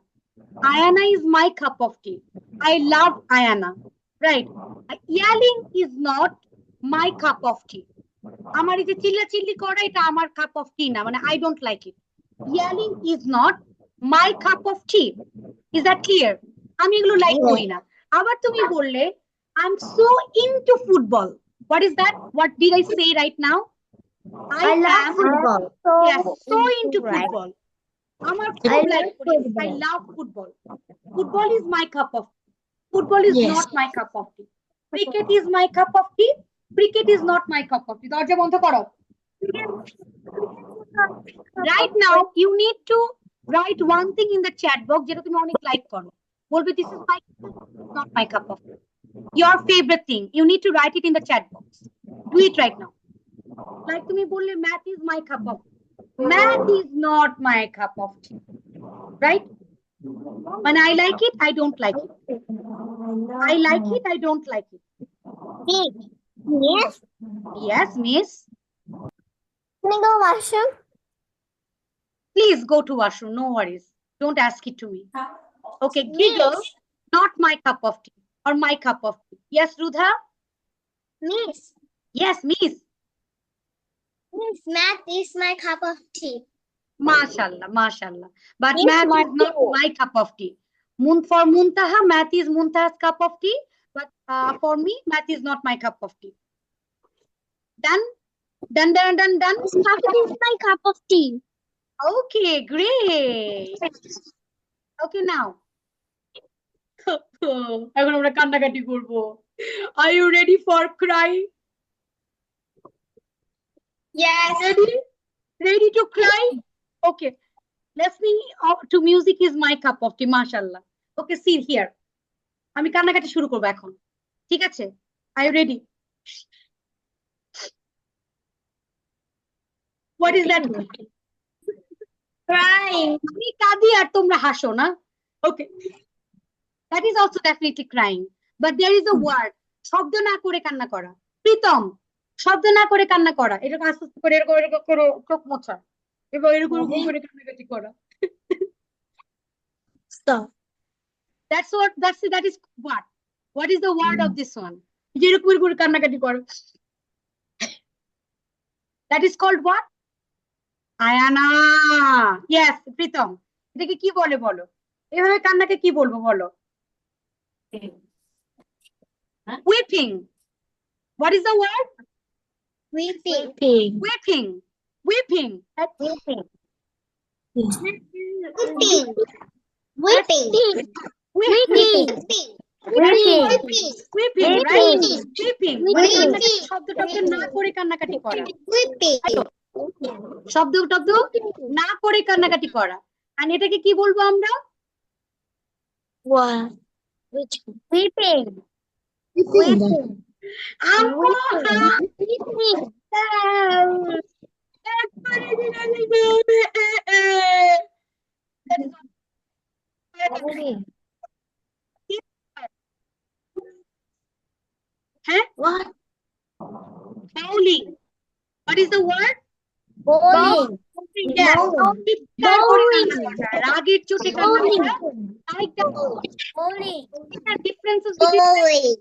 Ayana is my cup of tea. I love Ayana. Right? Yelling is not my cup of tea. আমার এই যে চিল্লাচিল্লি করা এটা আমার কাপ অফ টি না, মানে I don't like it. Yelling is not my cup of tea. Is that clear? আমি এগুলো লাইক করি না। আবার তুমি বললে I'm so into football. What is that? What did I say right now? I love football. Yes, so into football. আমার খুব I like love করি। I football. love football. Football is my cup of tea. Football is Yes. not my cup of tea. Cricket is my cup of tea. Cricket is not my cup of tea. দরজা বন্ধ করো। Right now, you need to write one thing in the chat box যেটা তুমি অনেক like করো। বলবে this is my not my cup of tea. Your favorite thing. You need to write it in the chat box. Do it right now. Like তুমি বললে math is my cup of tea. Math is not my cup of tea. Right? When I like it, I don't like it. I like it, I don't like it. Yes. Yes, miss. Can I go washroom? Please go to washroom. No worries. Don't ask it to me. Okay, giggle, not my cup of tea or my cup of tea. Yes, Rudha? Miss. Yes, miss. Miss, math is my cup of tea. Mashallah, mashallah. But Miss, math is not Martha. my cup of tea. For Muntaha, math is Muntaha's cup of tea. But for me, math is not my cup of tea. Done? Done, done, done, done. Coffee is my cup of tea. Okay, great. Okay, now. এখন আমরা কান্নাকাটি করব। Are you ready for cry? Yes. Ready? Ready to cry? Okay. Listening to music is my cup of tea, mashallah. Okay, see here. আমি কান্নাকাটি শুরু করব এখন। ঠিক আছে? Are you ready? What is that? Crying. আমি কাঁদি আর তোমরা হাসো না? Okay. That is also definitely crying. But there is a word. শব্দ না করে কান্না করা। প্রীতম, শব্দ না করে কান্না করা। এরকম আস্তে আস্তে করে এরকম করো, চোখ মোছা। এবার এরকম করে কান্নাকাটি করা। Stop. That is what? What is the word of this one? যেরকম করে কান্নাকাটি করো। That is called what? Ayana, yes Pritam, এটাকে কি বলে বলো? এভাবে কান্নাকে কি বলবো বলো? Weeping. What is the word? Weeping. Weeping. Weeping. Weeping. Weeping. Weeping. Weeping. Weeping. Weeping, right? Weeping. মানে কান্নাকাটি শব্দ টব্দ না করে কান্নাকাটি করা। Weeping. শব্দ টব্দ না করে কান্নাকাটি করা। আর এটাকে কি বলবো আমরা? What? Which? Weeping. Weeping. হ্যাঁ, What? bowling. What is the word? Bowling. Yes. চিৎকার করে Bowling. কান্না করা, রাগের চোটে কান্না Bowling. করা। আরেকটা Bowling. differences between Bowling.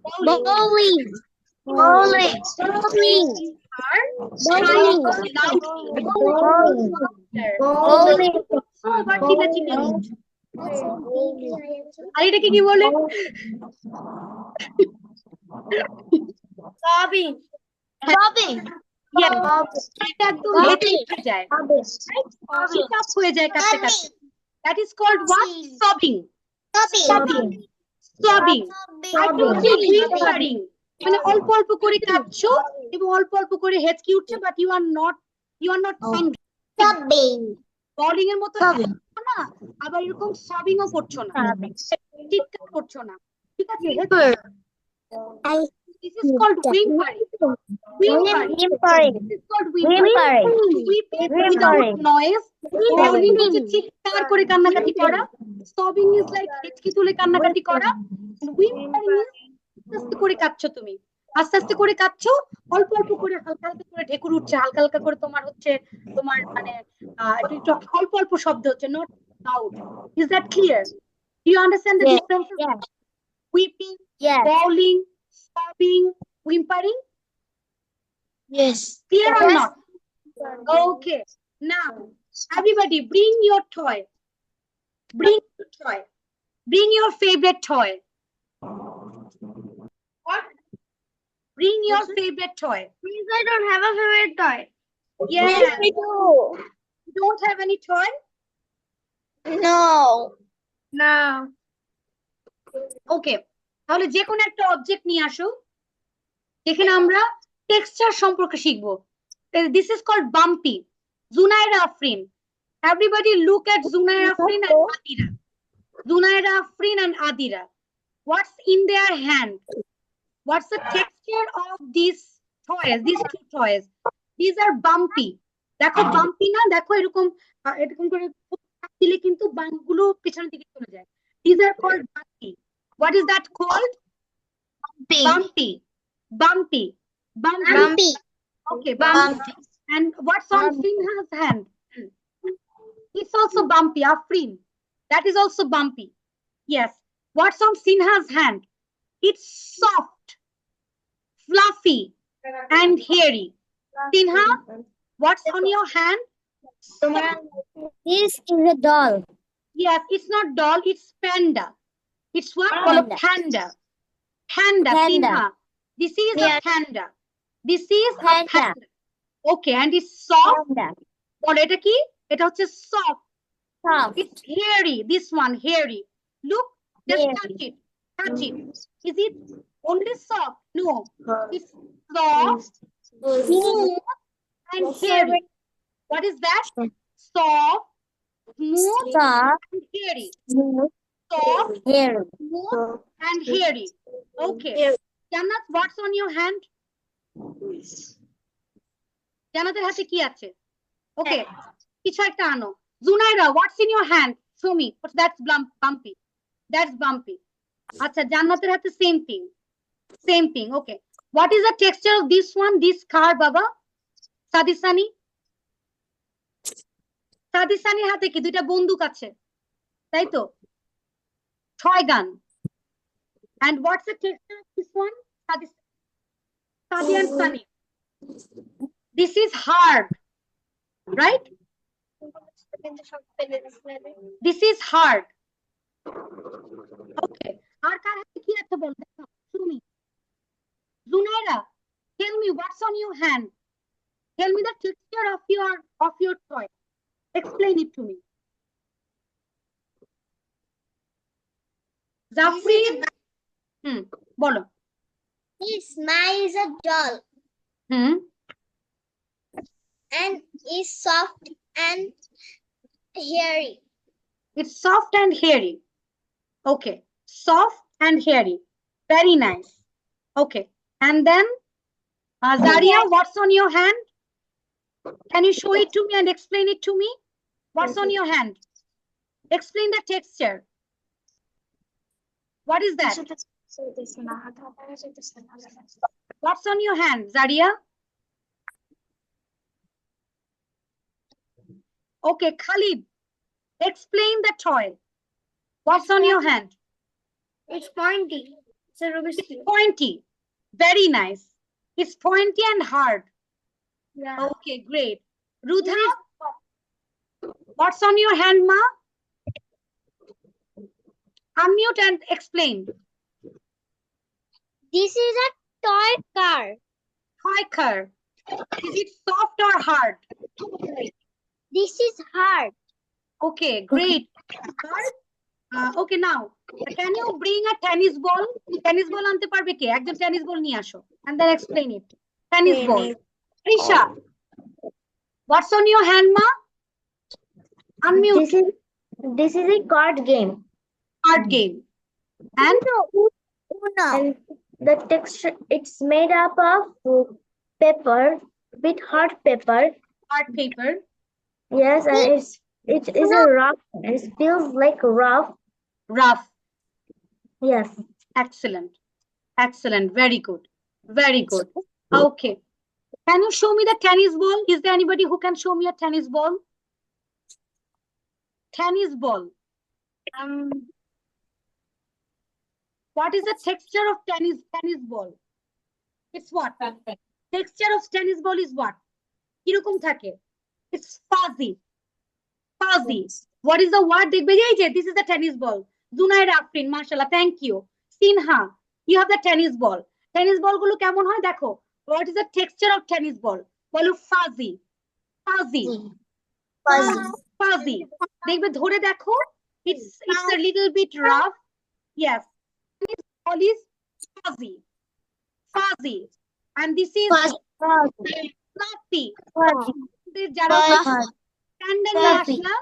bowling Bowling. Bowling. Bowling. are Bowling. Bowling. আবার চিল্লাচিল্লি হচ্ছে। আর এটাকে কি বলে? Sobbing. Sobbing. Yes. এটা একদম হেঁটে উঠে যায়, sit up হয়ে যায় কাঁদতে কাঁদতে। That is called what? Sobbing. Sobbing. Sobbing. I can see whimpering. মানে অল্প অল্প করে কাঁদছো এবং অল্প অল্প করে হেঁচকি উঠছে, but you are not angry. Sobbing. Bowling এর মতো হাসছো না, আবার এরকম সবিং ও করছো না, চিৎকার করছো না, ঠিক আছে? This is called whimpering. Whimpering. This is called Whimpering. Weeping Whimpering. without noise. Bowling হচ্ছে চিৎকার করে কান্নাকাটি করা। Sobbing is like হেঁচকি তুলে কান্নাকাটি করা। Whimpering is আস্তে আস্তে করে কাঁদছো তুমি, আস্তে আস্তে করে কাঁদছো, অল্প অল্প করে হালকা হালকা করে ঢেকুর উঠছে, হালকা হালকা করে তোমার হচ্ছে তোমার মানে একটু অল্প অল্প শব্দ হচ্ছে, not loud. Is that clear? Do you understand the Yes. differences? Yes. Weeping, Yes. bowling, sobbing, whimpering. Yes. Clear or not? Okay. Now, everybody, bring your toy. Bring your toy. Bring your favorite toy. What? Bring your favorite toy. Please, I don't have a favorite toy. Yes. Yes, I do. You don't have any toy? No. No. Okay. তাহলে যে কোনো একটা object নিয়ে আসো, যেখানে আমরা texture সম্পর্কে শিখবো। This is called bumpy. Zunaira Afrin. Everybody look at Zunaira Afrin and Adira. Zunaira Afrin and Adira. What's in their hand? What's the texture of these toys? These two toys. These are bumpy. দেখো bumpy না, দেখো এরকম এরকম করে দিলে কিন্তু bump গুলো পেছনের দিকে চলে যায়। These are called bumpy. What is that called? Bumpy. Bumpy. Bumpy. Bumpy. Okay, bumpy. And what's on Bumpy. Sinha's hand? It's also bumpy. Afrin. That is also bumpy. Yes. What's on Sinha's hand? It's soft, fluffy, and hairy. Sinha, what's on your hand? This is a doll. Yes, it's not doll, it's panda. It's what? Panda. Panda. Panda, Panda. Sinha. This is a Yes. panda. This is a Panda. panda. Okay, and it's soft. Panda. বলো এটা কি? এটা হচ্ছে soft. Soft. It's hairy. This one, hairy. Look, just Hairy. touch it. Touch it. Is it only soft? No. It's soft, smooth, and hairy. What is that? Soft, smooth, Soft. and hairy. Smooth. Soft, Hairy. smooth, and hairy. Okay. Jannat, what's on your hand? জান্নাতের হাতে কি আছে? Okay. কিছু একটা আনো। Zunaira, what's in your hand? Show me. That's bumpy. That's bumpy. আচ্ছা, জান্নাতের হাতে same thing. Same thing. Okay. What is the texture of this one? This car, Baba? Sadisani? Sadisaniর হাতে কি দুইটা বন্দুক আছে, তাই তো? Toy gun. And what's the texture of this one? Sadi and Sunny. This is hard. right? This is hard. Okay. আর কার হাতে কি আছে বল দেখো Sumi Zunaira, tell me what's on your hand. Tell me the texture of your toy. Explain it to me. Zafrin, bolo. Yes, mine is a doll and is soft and hairy. It's soft and hairy. Okay, soft and hairy. Very nice. Okay, and then Zaria, what's on your hand? Can you show it to me and explain it to me? What's on your hand? Explain the texture. What is that? What's on your hand, Zaria? Okay, Khalid, explain the toy. What's on your hand? It's pointy. It's a Rubik's It's Cube. pointy. Very nice. It's pointy and hard. Yeah. Okay, great. Rudha, what's on your hand, Ma? Unmute and explain. This is a toy car. Toy car. Is it soft or hard? This is hard. Okay, great. Hard? Okay, now, can you bring a tennis ball? Tennis ball ante parbe ke? Ekjon tennis ball niye asho. And then explain it. Tennis ball. Risha, what's on your hand, Ma? Unmute. This is a card game. Card game. And And the texture, it's made up of paper, with hard paper. hard paper. Yes, and it is a rough. It feels like rough. Rough. Yes. Excellent. Excellent. Very good. Very good. Okay. Can you show me the tennis ball? Is there anybody who can show me a tennis ball? Tennis ball. What is the texture of tennis ball? It's what? Texture of tennis ball is what? কিরকম থাকে? It's fuzzy. Fuzzy. What is the word? দেখবে এই যে this is the tennis ball. Zunaira Afrin, mashallah, thank you. Sinha, you have the tennis ball. Tennis ball গুলো কেমন হয় দেখো? What is the texture of tennis ball? বলো fuzzy. Fuzzy. Fuzzy. দেখবে ধরে দেখো. It's a little bit rough. Yes. Tennis ball is fuzzy. Fuzzy. And this is fluffy. যারা sandal আসলা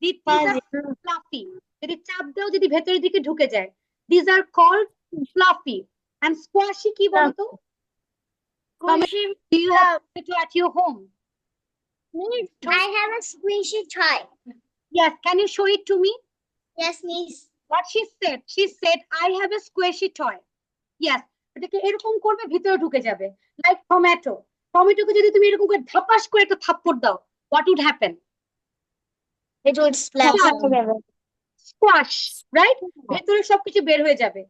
these are fluffy. যদি চাপ দাও যদি ভেতরের দিকে ঢুকে যায়. These are called fluffy. And squashy কি বলতো? Do you have it at your home? I have a squishy toy. Yes. Can you show it to me? Yes, miss. What she said? She said, I have a squishy toy. Yes. এটাকে এরকম করবে ভিতরে ঢুকে যাবে. Like tomato. টমেটোকে যদি তুমি এরকম করে ধাপাস করে একটা থাপ্পড় দাও, what would happen? It would splash Yeah. together. Squash, right? ভেতরে সবকিছু বের হয়ে যাবে.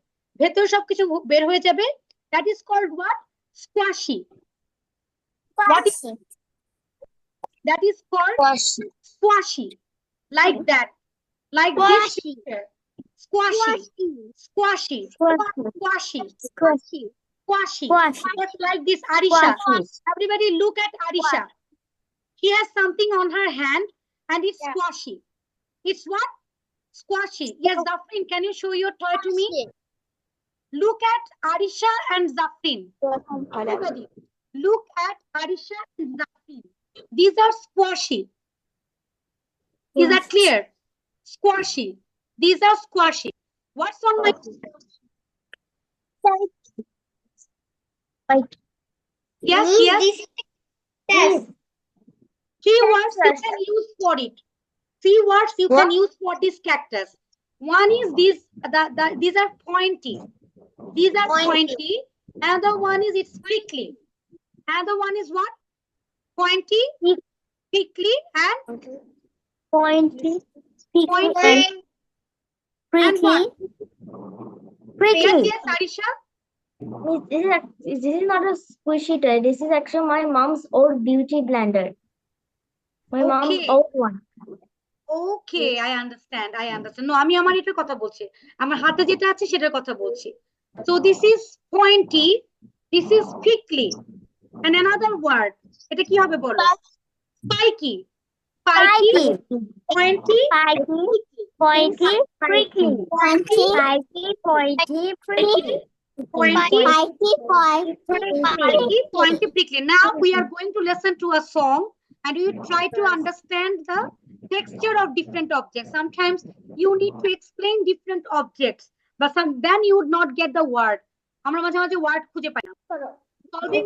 ভেতরে সবকিছু বের হয়ে যাবে. That is called what? Squashy. What is that is called squashy. Like that. Like this Squashy. picture. Squashy. Squashy. Squashy. Squashy. Squashy. Squashy. Just like this, Arisha. Squashy. Everybody look at Arisha. She has something on her hand and it's Yeah. squashy. It's what? Squashy. Yes, Zafrin, can you show your toy to me? Look at Arisha and Zafrin. Everybody, look at Arisha and Zafrin. These are squashy. Is that clear? Squashy. These are squashy. What's on my yes, yes. Yes. Three words you can use for it. Three words you can use for this cactus. One is these. These are pointy. These are pointy. Another one is it's prickly. Another one is what? Pointy, prickly, and Pointy. pointy. And what? Yes, yes, Arisha. This is not a squishy toy. This is actually my mom's old beauty blender. My mom's Okay. old one. Okay, I understand. No, আমি আমার এটার কথা বলছি। আমার হাতে যেটা আছে সেটার কথা বলছি। So this is pointy, this is prickly. And another word, এটা কি হবে বলো? Spiky. Spiky, pointy, Spiky, pointy, prickly. Spiky, pointy, prickly. pointy, Prickly. pointy, prickly. Now we are going to listen to a song and you try to understand the texture of different objects. Sometimes you need to explain different objects, but then you would not get the word. আমরা মাঝে মাঝে word খুঁজে পাই না। Solving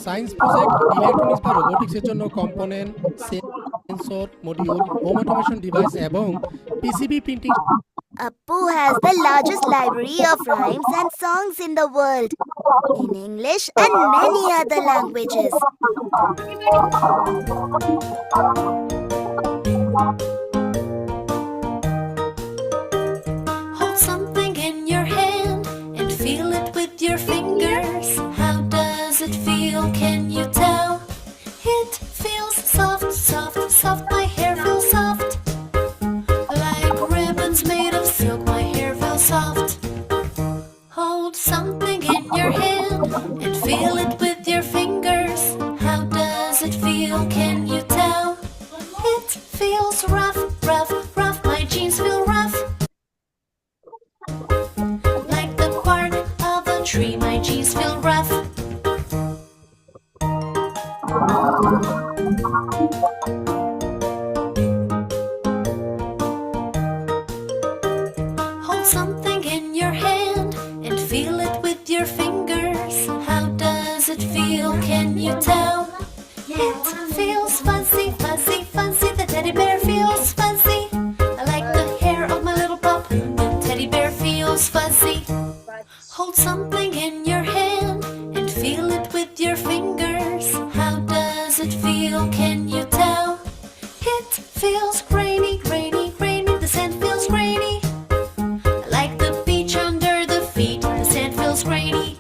science project electronics বা রোবোটিক্সের জন্য component, sensor, module, home automation device এবং PCB printing Appu has the largest library of rhymes and songs in the world, in English and many other languages. Hold something in your hand and feel it with your fingers. How does it feel? Can you tell? It feels soft, soft, soft. My hair feels soft. Like ribbons made of silk, my hair feels soft. Hold something in your hand and feel it with your fingers. How does it feel? Can you tell? It feels rough, rough, rough. My jeans feel rough. Like the bark of a tree, my jeans feel rough. Hold something in your hand and feel it with your fingers. How does it feel? Can you tell? It feels fuzzy, fuzzy, fuzzy. The teddy bear feels fuzzy. I like the hair of my little pup. The teddy bear feels fuzzy. Hold something in your hand and feel it with your fingers. How does it feel? Can you tell? It feels grainy, grainy, grainy. The sand feels grainy. Like the beach under the feet, the sand feels grainy.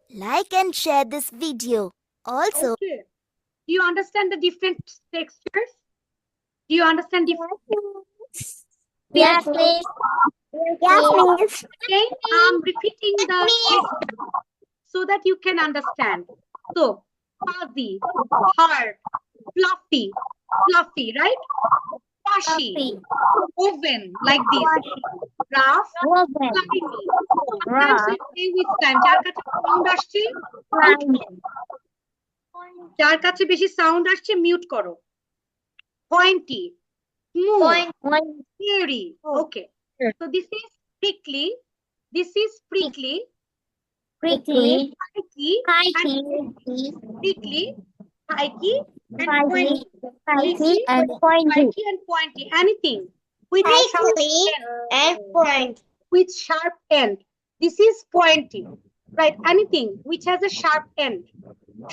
Like and share this video. Also, Okay. Do you understand the different textures? Do you understand different? Yes, please. Yes, please. Again, I'm repeating the texture so that you can understand. So, fuzzy, hard, fluffy, fluffy, right? Squashy, oven, like this. Rough, Woven. slimy. Sometimes we play with time. যার কাছে sound আসছে, যার কাছে বেশি sound আসছে mute করো। Pointy, smooth, hairy. Okay. So this is prickly. This is prickly. Prickly. Spiky, Spiky. prickly, spiky, and Spiky. pointy. Spiky and pointy. Spiky and pointy. Anything with a sharp end. and point. With sharp end. This is pointy. Right? Anything which has a sharp end.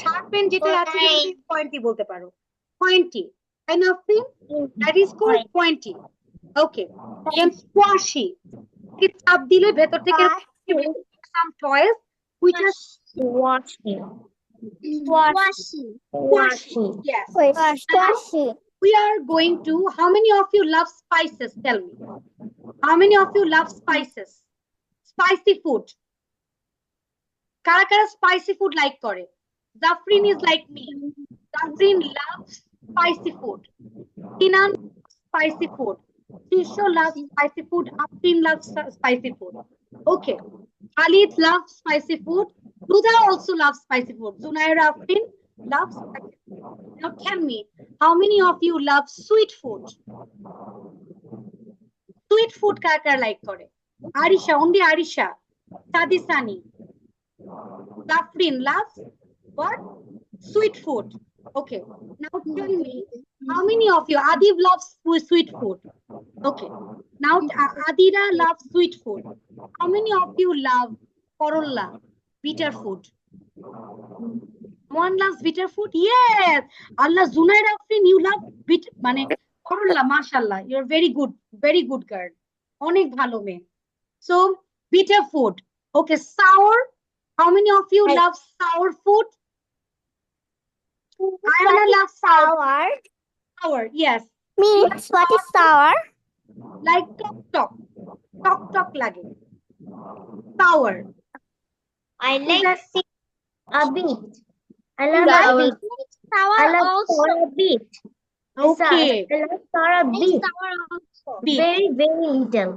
Sharp end যেটা আছে সেটাকে pointy বলতে পারো। Pointy. And nothing that is called pointy. Okay. Then squashy. It's চাপ দিলে ভেতর থেকে some toys which are Squashy. squashy. Yes. Squashy. We are going to, how many of you love spices? Tell me. How many of you love spices? Spicy food. Kara kara spicy food like kore. Zafrin is like me. Zafrin loves spicy food. Tinan spicy food. Shisho loves spicy food. Afrin loves spicy food. Okay. Khalid loves spicy food. Luda also loves spicy food. Zunaira Afrin loves spicy food. Now tell me, how many of you love sweet food? Sweet food kaka like kore. Arisha, only Arisha. Sadi Sani. Zafrin loves what? Sweet food. Okay. Now tell me, how many of you? Adib loves sweet food. Okay. Now Adira loves sweet food. How many of you love Corolla, bitter food? One loves bitter food? Yes. Allah Zunaira Afrin, you love bitter, mane করলা, মাশাআল্লাহ, you're very good girl. অনেক ভালো মেয়ে. So, bitter food. Okay, sour. How many of you love sour food? Ayana loves sour. Sour, yes. Means what is sour? Like tok লাগে. Sour. I like a bit. I You love a like bit. I love sour a bit. Okay, I love sour a bit. bit. Very, very little.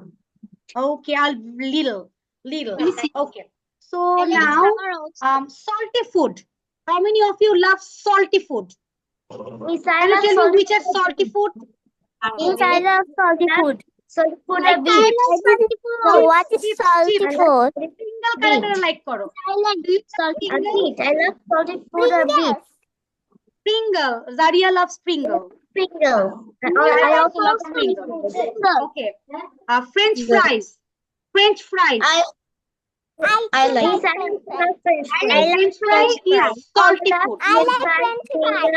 Okay, little. Okay. So now, salty food. How many of you love salty food? Miss, I Can you love tell me salty which is salty food? Miss, I love salty food. Salty food a Like bit. So what is Chips, salty chips. food? Single character like করো. I like Do you love salty a Pringles? bit. I love salty food a bit. Pringle. Zaria loves Pringle. Pringles. I also love Pringles. Pringles. Okay. French fries. French fries. I like Miss, I love French fries. I like French fries is salty food. I like French fries.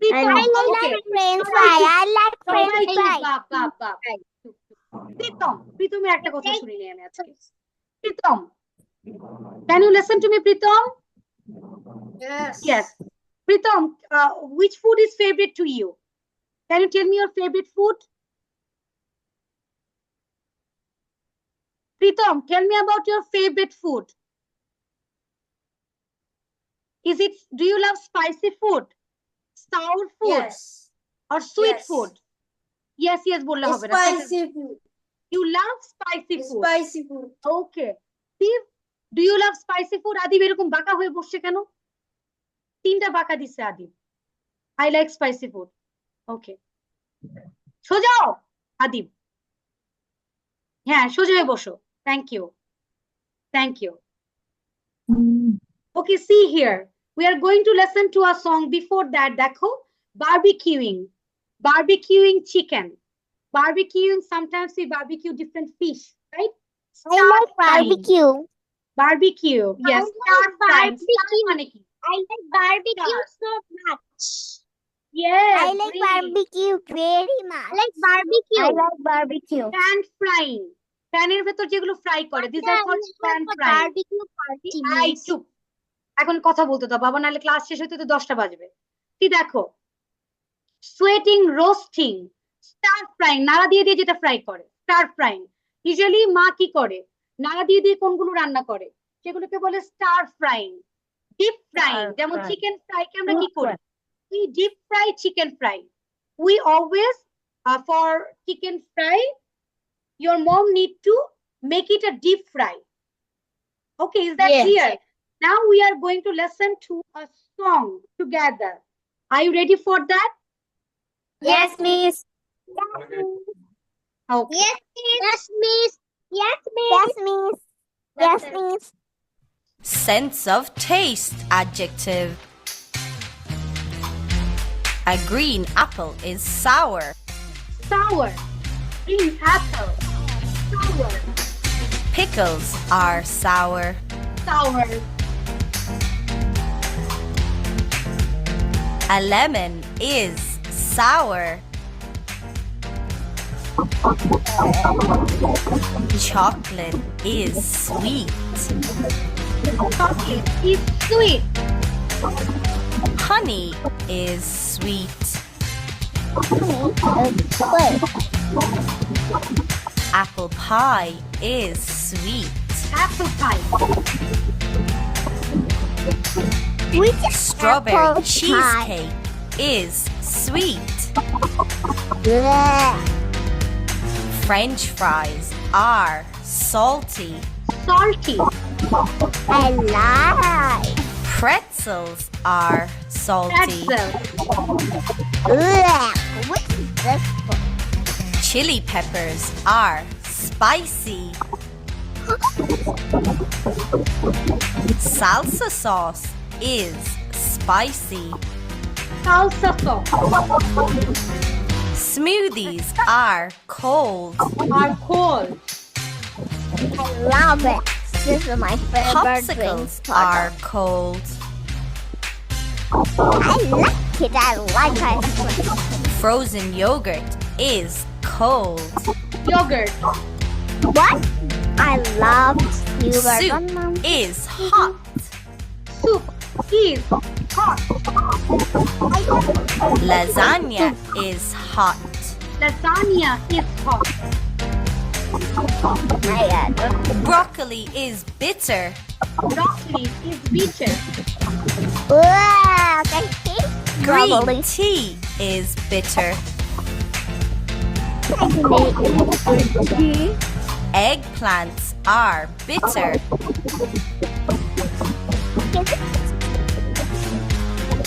Pritam, okay. French fries. I like সবাই চুপ, বাপ. প্রীতমের একটা কথা শুনি নি আমি আজকে। Pritam, can you listen to me, Pritam? Yes. Pritam, which food is favorite to you? Can you tell me your favorite food? Pritam, tell me about your favorite food. Do you love spicy food, sour food, or sweet Yes. food? Yes, বললে হবে না। food. You love spicy food. Spicy food. Okay. Steve, do you love spicy food? Adib এরকম বাঁকা হয়ে বসছে কেন? 3টা বাঁকা দিছে Adib. I like spicy food. Okay. সোজাও Adib. হ্যাঁ, সোজা হয়ে বসো। Thank you. Okay, see here. We are going to listen to a song. Before that, দেখো, barbecuing chicken. Barbecuing, sometimes we barbecue different fish, right? I like barbecue. Barbecue, yes. Star frying. barbecue. মানে কি? I like barbecue so much. Yes. I like great. barbecue very much. I like barbecue. I like barbecue. Pan frying. প্যানের ভেতর যেগুলো fry করে, these are called pan frying. Barbecue party. I চুপ, এখন কথা বলতে দাও বাবা, নাহলে ক্লাস শেষ হতে তো 10টা বাজবে। কি দেখো, সোয়েটিং, রোস্টিং, স্টার ফ্রাইং, নাড়া দিয়ে যেটা ফ্রাই করে, স্টার ফ্রাইং। ইউজুয়ালি মা কি করে, নাড়া দিয়ে কোনগুলো রান্না করে, সেগুলোকে বলে স্টার ফ্রাইং। ডিপ ফ্রাইং, যেমন চিকেন ফ্রাইকে আমরা কি করি, we deep fry chicken fry. We always for chicken fry, your mom need to make it a deep fry. Okay, is that Yes. clear? Now we are going to listen to a song together. Are you ready for that? Yes, miss. Okay. Yes, miss. Yes, miss. Yes, miss. Yes, miss. Sense of taste adjective. A green apple is sour. Sour. Green apple. Sour. Pickles are sour. Sour. A lemon is sour. Chocolate is sweet. Chocolate is sweet. Honey is sweet. Apple pie is sweet. Apple pie. Which Strawberry apple cheesecake is sweet. Bleh. French fries are salty. Salty. I like. Pretzels are salty. Pretzel. Bleh. What is this for? Chili peppers are spicy. Salsa sauce is spicy. Salsa sauce. Smoothies are cold. Are cold. I love it. This is my favorite drink. Popsicles are cold. I like it. I like ice cream. Frozen yogurt is cold. Yogurt. What? I love yogurt. Soup is hot. Soup is hot. Lasagna is hot. Lasagna is hot. Broccoli is bitter. Broccoli is bitter. Wow, can you Green tea is bitter. Eggplants are bitter.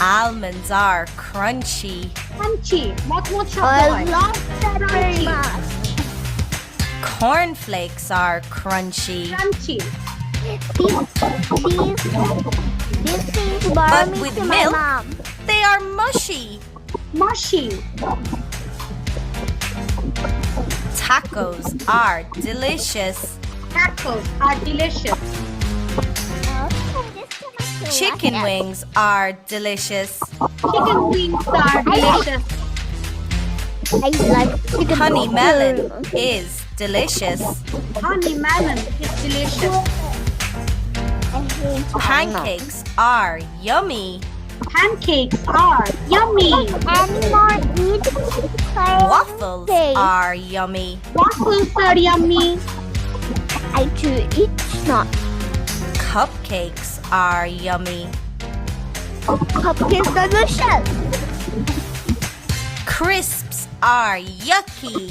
Almonds are crunchy. Crunchy. মচমচ শব্দ I হয়। love that very much. Cornflakes are crunchy. Crunchy. These things bore But me with to my milk? mom. They are mushy. Mushy. Tacos are delicious. Tacos are delicious. Chicken wings are delicious. Chicken wings are delicious. I like chicken Honey melon is delicious. Honey melon is delicious. Pancakes are yummy. Pancakes are yummy. And more eat Waffles are yummy. Waffles are yummy. I do eat not Cupcakes are yummy. cupcakes delicious. Crisps are yucky.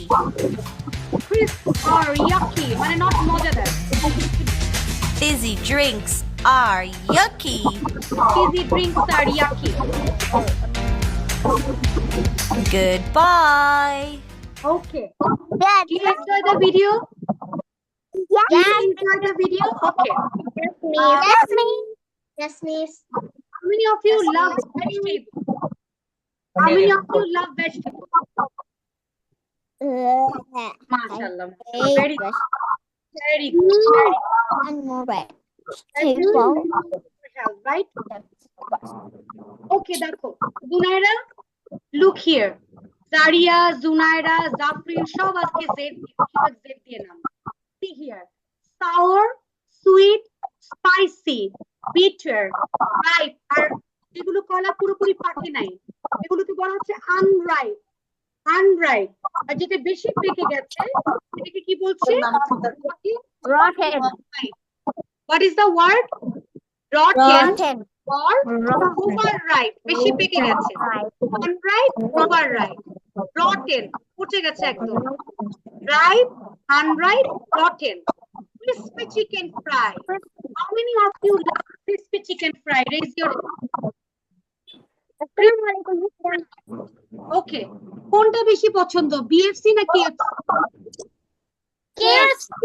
Crisps are yucky. মানে not মজাদার। Fizzy drinks are yucky. Fizzy drinks are yucky. Goodbye. Okay. Yeah, Did you enjoy the video? yeah. Did you enjoy the video? Okay. Yes, miss. Yes, miss. How many of you love vegetables? How many of you love vegetables? Mashallah. Very good. Very good. Very And more red. good. Health, right? Okay, দেখো Junaira, look here. জারিয়া, জুনাইরা, জাফরিন সব আজকে Z দিয়ে নাম। See here. Sour, sweet, spicy, bitter, ripe আর এগুলো কলা পুরোপুরি পাকে নাই। এগুলোকে বলা হচ্ছে unripe. Unripe. আর যেটা বেশি পেকে গেছে এটাকে কি বলছে? Rotten. What is the word? Rotten. Rotten. Or overripe. বেশি পেকে গেছে। Unripe, overripe. Rotten. পচে গেছে একদম। Ripe, unripe, rotten. Crispy chicken fry. How many of you love crispy chicken fry? Raise your hand. Okay. কোনটা বেশি পছন্দ? BFC না KFC? KFC.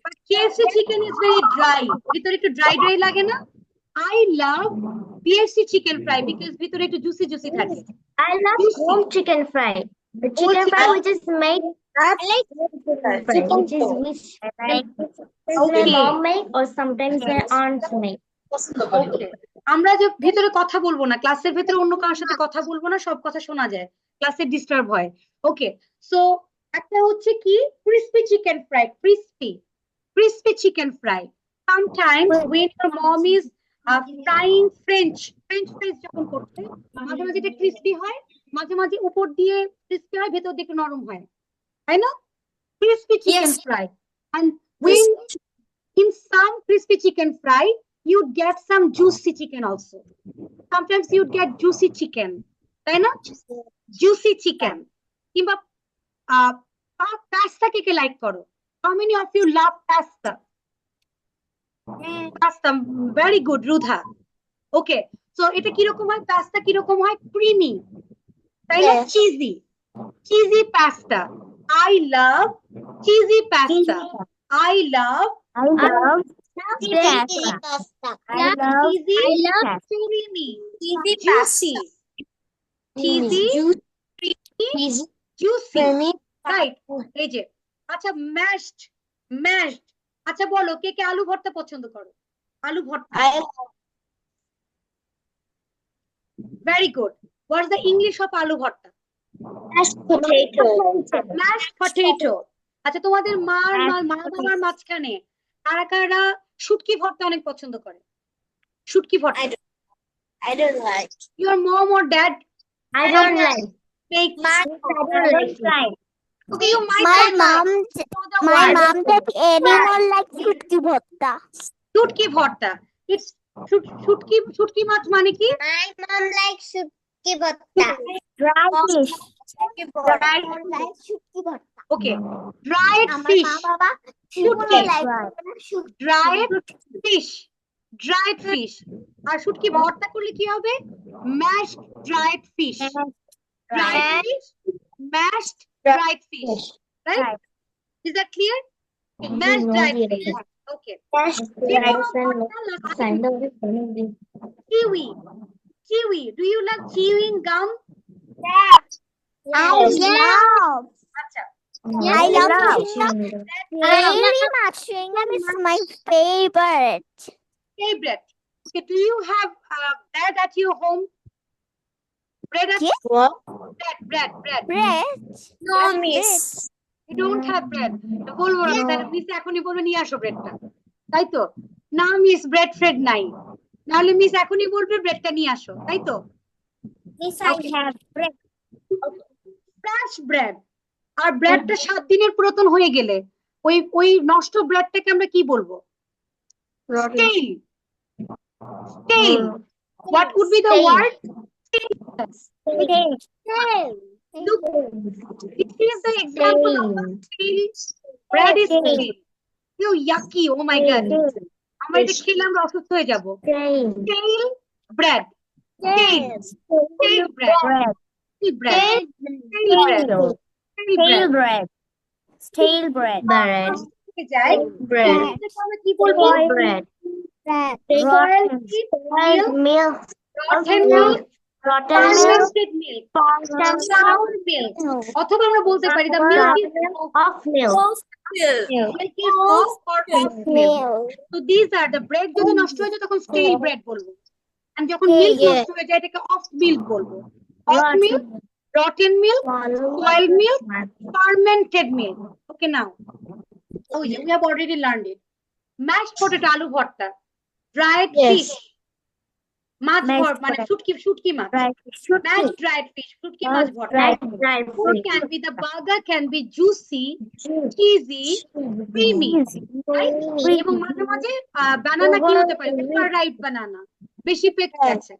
But KFC chicken is very dry. ভিতরে একটু dry লাগে না? I love BFC chicken fry because ভিতরে একটু juicy থাকে। I love home chicken fry. The chicken fry which is made Okay. mom make or sometimes their aunt make. Okay. আমরা যে ভিতরে কথা বলবো না, ক্লাসের ভিতরে অন্য কারোর সাথে কথা বলবো না, সব কথা শোনা যায়, ক্লাসে ডিস্টার্ব হয়। ওকে, সো একটা হচ্ছে কি crispy chicken fry, crispy chicken fry. Sometimes when your mom is frying French fries যখন করছে, মাঝে মাঝে এটা ক্রিসপি হয়, মাঝে মাঝে উপর দিয়ে ক্রিসপি হয়, ভেতর দিয়ে একটু নরম হয়, তাই না? Crispy chicken fry. And when in some crispy chicken fry you'd get some juicy chicken also. Sometimes you'd get juicy chicken, তাই না? Juicy chicken. কিংবা pasta কে লাইক করো? How many of you love pasta? Pasta, very good, Rudha. Okay, so এটা কিরকম হয়? Pasta কিরকম হয়? Creamy, তাই না? Cheesy pasta. I love cheesy pasta. I love cheesy, creamy, juicy, juicy, right? এই যে আচ্ছা mashed আচ্ছা বলো কে কে আলু ভর্তা পছন্দ করো? আলু ভর্তা, very good. What's the English of আলু ভর্তা? Mashed potato. Mashed potato. আচ্ছা, তোমাদের মা বাবার মাঝখানে কারা কারা শুটকি ভর্তা অনেক পছন্দ করে? শুটকি ভর্তা। I don't like. Your mom or dad I don't like. makes. I don't like. Okay, you might My not like. mom, So the my word mom that anyone likes chutki bhotta. শুটকি ভর্তা। It's শুটকি মাছ মানে কি? My mom likes chutki bhatta. Dry fish. Dried Likes chutki bhotta. Okay, dried আমার fish. মা বাবা শুটকি। like Dried fish. Dried fish. আর শুটকি ভর্তা করলে কি হবে? Mashed dried fish. Dried fish. Mashed dried fish. Right? Is that clear? Mashed dried fish. Okay. Mashed rice and Kiwi. Kiwi. Do you love chewing gum? I love. আচ্ছা। I love chewing gum very much. Chewing gum is my favorite. Favorite. Okay. Do you have bread at your home? Bread at Yes. bread. Bread. No, miss. You don't have bread. তো বলবো না তাহলে miss এখনই বলবে নিয়ে আসো ব্রেডটা। তাই তো? না মিস ব্রেড ফ্রেড নাই। নাহলে মিস এখনই বলবে ব্রেডটা নিয়ে আসো। তাই তো? Miss, I have bread. Fresh bread. আর ব্রেডটা 7 দিনের পুরাতন হয়ে গেলে ওই নষ্ট ব্রেডটাকে আমরা কি বলবো? Stale. Stale. What would be the word? Look, it is the example of a stale. Bread is stale. You yucky. Oh my God. আমরা এটা খেলে আমরা অসুস্থ হয়ে যাব। Stale bread. Stale. Stale bread. Stale bread. Stale bread. Stale bread. Stale bread. Bread. যাই Bread. এটাকে আমরা কি বলবো? Bread. Spoiled milk, rotten milk, fermented milk, sour milk. অথবা আমরা বলতে পারি the milk is Of milk. milk is of milk. So these are the bread যদি নষ্ট হয়ে যায় তখন stale bread বলবো। আর যখন milk নষ্ট হয়ে যায় এটাকে off milk বলবো। Off milk, rotten milk, spoiled milk, fermented milk. Okay, now. Oh yeah, we have already learned it. Mashed potato, আলু ভর্তা, dried fish, মাছ ভর্তা মানে শুটকি মাছ, mashed dried fish, শুটকি মাছ ভর্তা. Food can be the burger can be juicy, cheesy, creamy, right? এবং মাঝে মাঝে বানানা কি হতে পারে? Overripe banana, বেশি পেকে গেছে,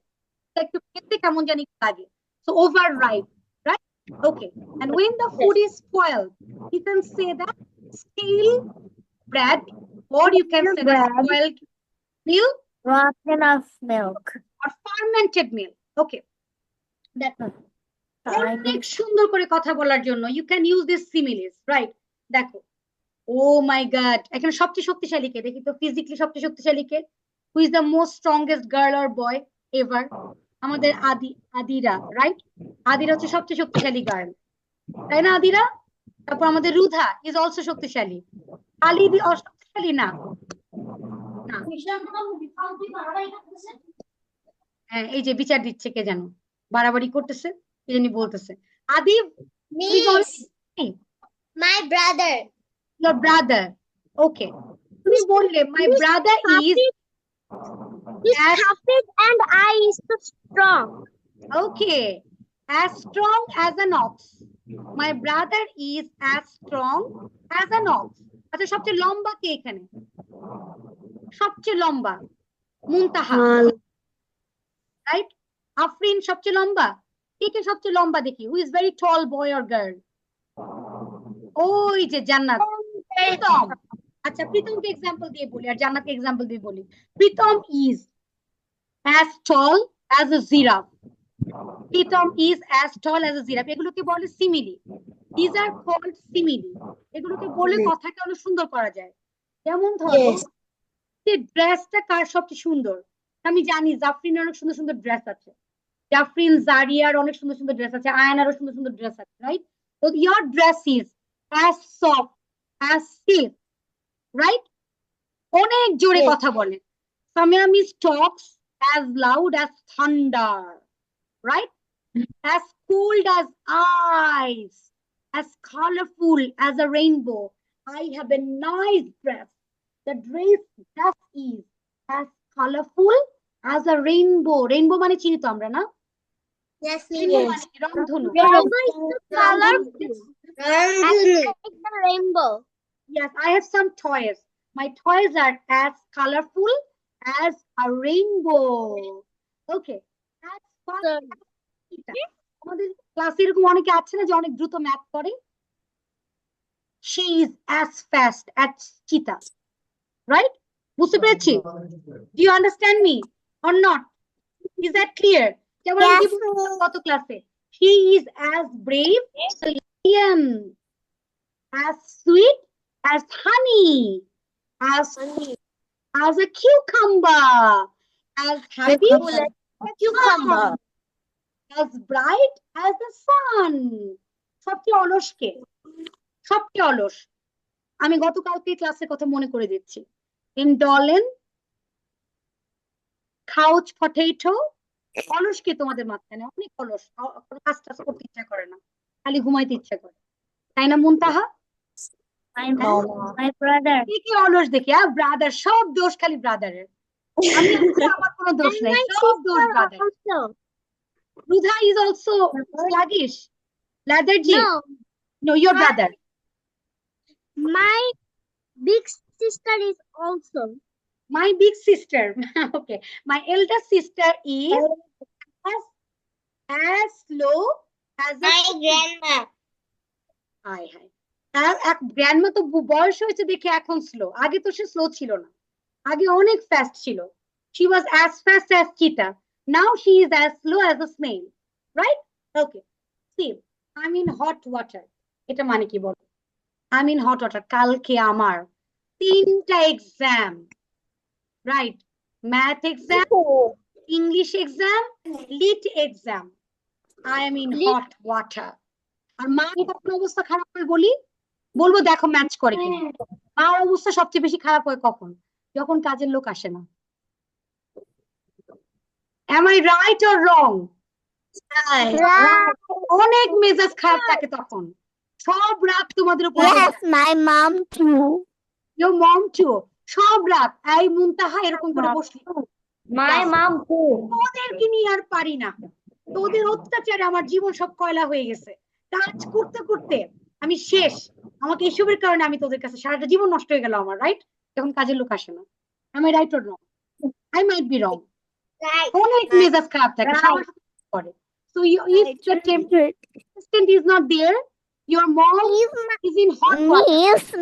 একটু খেতে কেমন জানি লাগে, so overripe, right? Okay, and when the food is spoiled, you can say that stale bread, or you can say the spoiled milk Rotten of milk. or fermented milk. Okay, that's all. অনেক সুন্দর করে কথা বলার জন্য you can use this similes, right? দেখো, oh my god, এখানে সবচেয়ে শক্তিশালী কে? দেখি তো ফিজিক্যালি সবচেয়ে শক্তিশালী কে? Who is the most strongest girl or boy ever? আমাদের আদিরা, রাইট? আদিরা হচ্ছে সবচেয়ে শক্তিশালী গার্ল, তাই না আদিরা? তারপর আমাদের রুধা ইজ অলসো শক্তিশালী। আলিদি অশক্তিশালী না? হ্যাঁ, এই যে বিচার দিচ্ছে কে যেন, বাড়াবাড়ি করতেছে, কে জানি বলতেছে। আদি, My brother. your brother. Okay, তুমি বললে my brother is as Happy and I is so strong. okay, as strong as an ox. My brother is as strong as an ox. আচ্ছা, সবচেয়ে লম্বা কে এখানে? সবচেয়ে লম্বা মুনতাহা, রাইট? আফরিন সবচেয়ে লম্বা। কে সবচেয়ে লম্বা দেখি? Who is very tall boy or girl? ওই যে জান্নাত। প্রীতম। আচ্ছা, প্রীতমকে এক্সাম্পল দিয়ে বলি আর জান্নাতকে এক্সাম্পল দিয়ে বলি। Pritam is as tall as a giraffe. Pritam is as tall as a giraffe. এগুলোকে বলে simile. These are called simile. এগুলোকে বলে কথাকে অনেক সুন্দর করা যায়। যেমন ধরো, যে ড্রেসটা কার সবচেয়ে সুন্দর? আমি জানি জাফরিনের অনেক সুন্দর সুন্দর ড্রেস আছে, জাফরিন জারিয়ার অনেক সুন্দর সুন্দর ড্রেস আছে, আয়ানারও সুন্দর সুন্দর ড্রেস আছে, right? So your dress is as soft as silk, right? অনেক জোরে কথা বলে। Samyamis talks as loud as thunder, right? As cold as ice, as colorful as a rainbow. I have a nice dress. The dress is as colorful as a rainbow. Rainbow মানে চিনি তো আমরা না? Yes, Rainbow মানে কি? রংধনু। Like the rainbow. Yes, I have some toys. My toys are as colorful as a rainbow. Okay. As fun as cheetah. আমাদের ক্লাসে এরকম অনেকে আছে না যে অনেক দ্রুত ম্যাথ করে? She is as fast as cheetah. Right? বুঝতে পেরেছি? Do you understand me or not? Is that clear? যেমন আমি কি বলছিলাম গত ক্লাসে? He is as brave as a lion, as sweet as honey, as a cucumber, as happy as a cucumber, as bright as the sun. সবচেয়ে অলস কে? সবচেয়ে অলস। আমি গতকালকে ক্লাসের কথা মনে করে দিচ্ছি। Indolent, couch potato, অলস কে তোমাদের মাঝখানে? অনেক অলস, কোনো কাজ টাজ করতে ইচ্ছা করে না, খালি ঘুমাইতে ইচ্ছা করে, তাই না মুনতাহা? My brother. কে কে অলস দেখি? ব্রাদার, সব দোষ খালি ব্রাদারের। আমি আমার কোনো দোষ নাই, সব দোষ brother. Also. Rudha is also sluggish. Ladderji, No, no, your brother. my big sister is also. My big sister. Okay, my elder sister is as slow as a grandma. High high. এক grandma তো বয়স হয়েছে দেখে এখন slow, আগে তো সে slow ছিল না, আগে অনেক ফাস্ট ছিল। She was as fast as cheetah. Now she is as slow as a snail. Right? Okay. See, I'm in hot water. এটা মানে কি বলো? I'm in hot water. কালকে আমার 3টা exam. Right? Math exam, English exam, lit exam. I am in hot water. আর মা কখন অবস্থা খারাপ হয় বলবো দেখো ম্যাচ করে কিনা। মার অবস্থা সবচেয়ে বেশি খারাপ হয় কখন? যখন কাজের লোক আসে না। Am I right or wrong? অনেক মেজাজ খারাপ থাকে তখন, সব রাগ তোমাদের উপর। Yes, my mom too. Your mom too. সব রাগ। এই মুনতাহা এরকম করে বসলি, My mom too. তোদেরকে নিয়ে আর পারি না, তোদের অত্যাচারে আমার জীবন সব কয়লা হয়ে গেছে। কাজ করতে করতে আমি শেষ, আমাকে এসবের কারণে আমি তোদের কাছে সারাটা জীবন নষ্ট হয়ে গেল আমার। রাইট? যখন কাজের লোক আসে না। আমি right or wrong? I might be wrong. অনেক মেজাজ খারাপ থাকে, সবার সাথে করে। So if the temperature is not there, your mom is in hot water.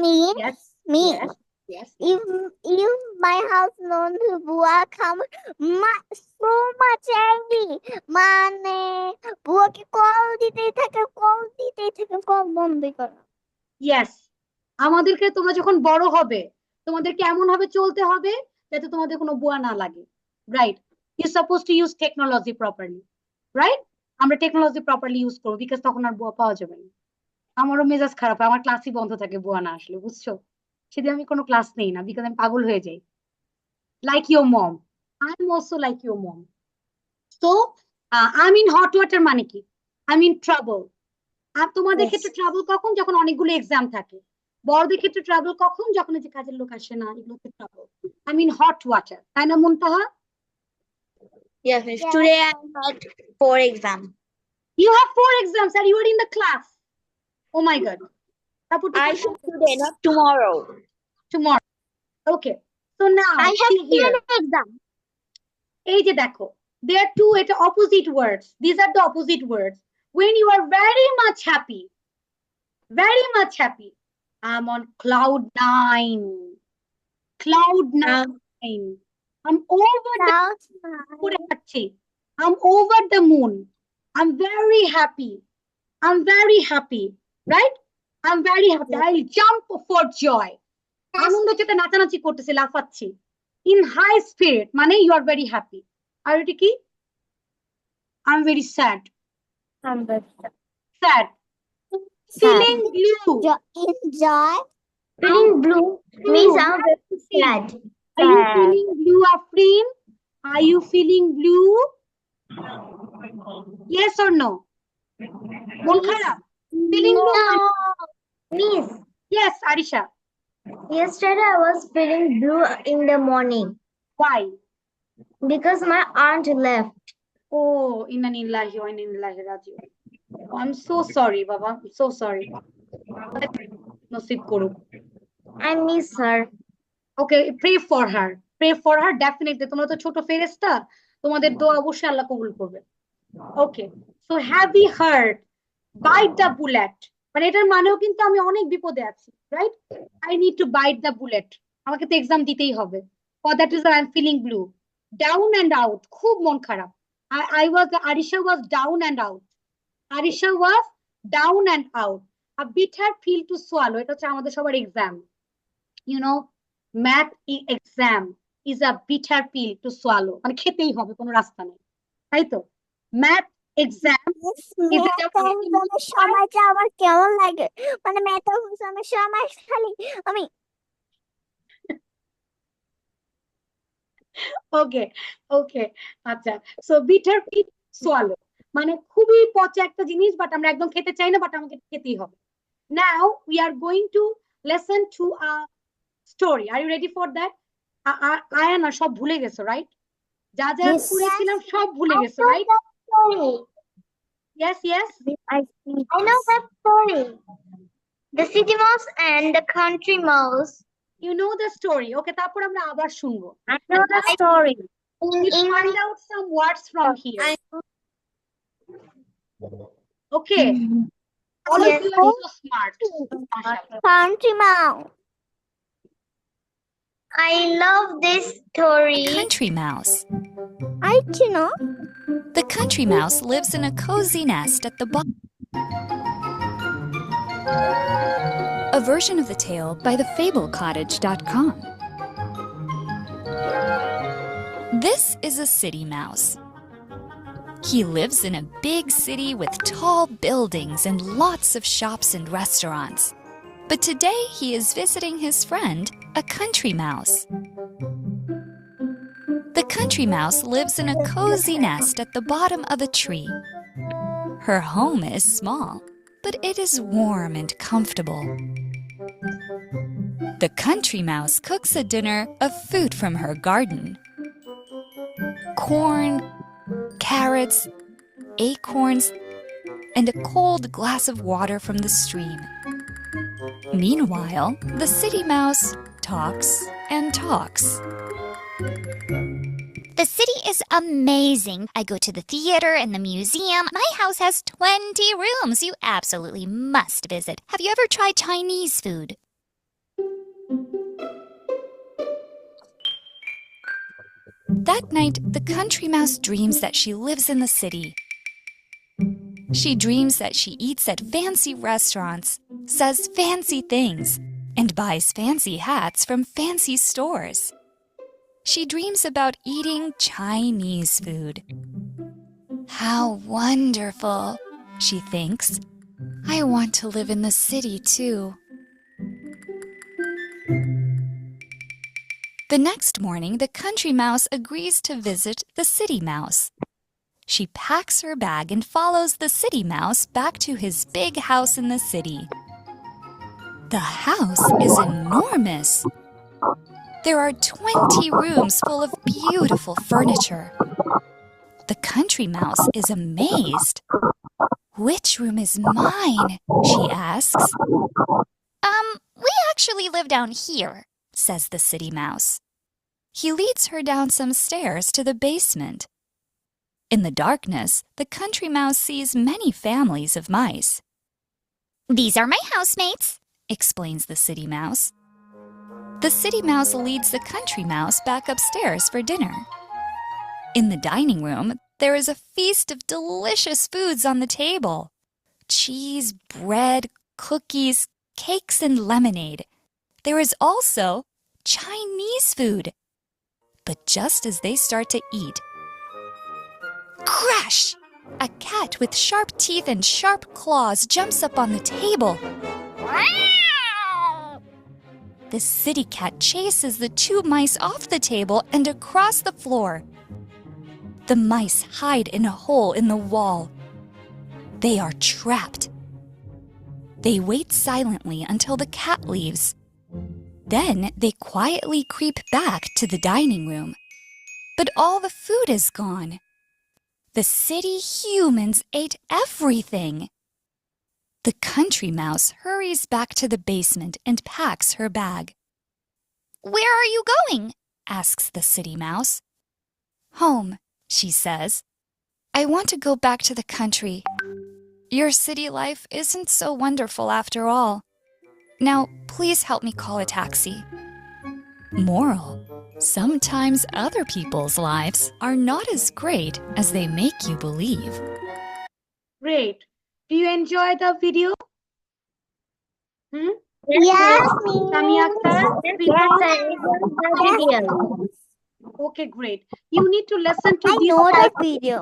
Me. Yes, Me. yes, yes. If my house known to Bua come so much angry, মানে বুয়াকে call দিতেই থাকে, কল বন্ধ করে। Yes. আমাদেরকে তোমরা যখন বড় হবে তোমাদেরকে এমন ভাবে চলতে হবে যাতে তোমাদের কোনো বুয়া না লাগে। Right? You suppose to use technology properly. Right? আমরা টেকনোলজি প্রপারলি ইউজ করবো, বিকজ তখন আর বুয়া পাওয়া যাবে না। আমারও মেজাজ খারাপ হয়, আমার ক্লাসই বন্ধ থাকে বুয়া না আসলে, বুঝছো? সেদিন আমি কোনো ক্লাস নেই না, বিকজ আমি পাগল হয়ে যাই। Like your mom, I am also like your mom. তো আই মিন হট ওয়াটার মানে কি? I mean trouble. আর তোমাদের ক্ষেত্রে ট্রাবল কখন? যখন অনেকগুলো এক্সাম থাকে। বড়দের ক্ষেত্রে ট্রাবল কখন? যখন যে কাজের লোক আসে না, এগুলোতে trouble. I mean hot water, তাই না মুনতাহা? Yes, miss. Today I had 4 exams. You have 4 exams and you are in the class. Oh my God. তারপর তো I should today, not tomorrow. tomorrow. Okay. So now I have see here. 10 exams. এই যে দেখো, there are two এটা opposite words. These are the opposite words. When you are very much happy, I'm on cloud 9. Cloud 9. I'm over the উপরে যাচ্ছি। I'm over the moon. I'm very happy. Right? I'm very happy. I'll jump for joy. আনন্দ যেটা নাচানাচি করতেছি, লাফাচ্ছি। In high spirit মানে you are very happy. আর এটা কি? I'm very sad. Sad. Feeling blue. Enjoy. Feeling blue means I'm very sad. Are you feeling blue, Afreen? Are you feeling blue? Yes or no? মন খারাপ? Feeling low? No, Miss. Yes, Arisha. Yesterday I was feeling blue in the morning Why? because my aunt left. Oh, inna lillahi wa inna ilaihi raji'un. I'm so sorry, Baba. I'm so sorry. Nasib koruk. I miss her. Okay, pray for her. Pray for her definitely. তোমরা তো ছোট ফেরেশতা, তোমাদের দোয়া অবশ্যই আল্লাহ কবুল করবে। Okay, so have we heard bite the bullet? মানে এটার মানেও কিন্তু আমি অনেক বিপদে আছি, right? I need to bite the bullet. আমাকে তো এক্সাম দিতেই হবে। For that reason I'm feeling blue. Down and out. খুব মন খারাপ। Arisha was down and out. Arisha was down and out. A bitter pill to swallow. এটা হচ্ছে আমাদের সবার exam. You know, math exam is a bitter pill to swallow. মানে খেতেই হবে, কোনো রাস্তা নেই, তাই তো? Math exam is it সময়টা আমার কেমন লাগে, মানে ম্যাথ এক্সামের সময় খালি আমি ওকে ওকে আচ্ছা, সো বিটার পিল সোয়ালো মানে খুবই পচা একটা জিনিস, বাট আমরা একদম খেতে চাই না, বাট আমাকে খেতেই হবে। Now we are going to listen to a story. Are you ready for that? Ayana সব ভুলে গেছো, রাইট? যা যা Yes. পড়েছিলাম সব ভুলে গেছো, right? Story. Yes yes. I know that story. The city mouse and the country mouse. You know the story, okay? তারপর আমরা আবার শুনবো। I know the story. In We'll find English, out some words from here. I Okay, all of Yes. you are so smart. Mashallah. country mouse. I love this story. Country mouse. I do know. The country mouse lives in a cozy nest at the bottom. A version of the tale by thefablecottage.com. This is a city mouse. He lives in a big city with tall buildings and lots of shops and restaurants. But today he is visiting his friend, a country mouse. The country mouse lives in a cozy nest at the bottom of a tree. Her home is small, but it is warm and comfortable. The country mouse cooks a dinner of food from her garden. Corn, carrots, acorns, and a cold glass of water from the stream. Meanwhile, the city mouse talks and talks. The city is amazing. I go to the theater and the museum. My house has 20 rooms. You absolutely must visit. Have you ever tried Chinese food? That night, the country mouse dreams that she lives in the city. She dreams that she eats at fancy restaurants, says fancy things, and buys fancy hats from fancy stores. She dreams about eating Chinese food. How wonderful, she thinks. I want to live in the city too. The next morning, the country mouse agrees to visit the city mouse. She packs her bag and follows the city mouse back to his big house in the city. The house is enormous. There are 20 rooms full of beautiful furniture. The country mouse is amazed. Which room is mine? She asks. We actually live down here, Says the city mouse. He leads her down some stairs to the basement. In the darkness, the country mouse sees many families of mice. These are my housemates, Explains the city mouse. The city mouse leads the country mouse back upstairs for dinner. In the dining room, there is a feast of delicious foods on the table. Cheese, bread, cookies, cakes, and lemonade. There is also Chinese food. But just as they start to eat, crash! A cat with sharp teeth and sharp claws jumps up on the table. The city cat chases the two mice off the table and across the floor. The mice hide in a hole in the wall. They are trapped. They wait silently until the cat leaves. Then they quietly creep back to the dining room. But all the food is gone. The city humans ate everything. The country mouse hurries back to the basement and packs her bag. Where are you going? Asks the city mouse. Home, she says. I want to go back to the country. Your city life isn't so wonderful after all. Now, please help me call a taxi. Moral: sometimes other people's lives are not as great as they make you believe. Great. Do you enjoy the video? Yes, Samia Akhtar? Yes, I enjoyed the video. Okay, great. You need to listen to I this. know that video.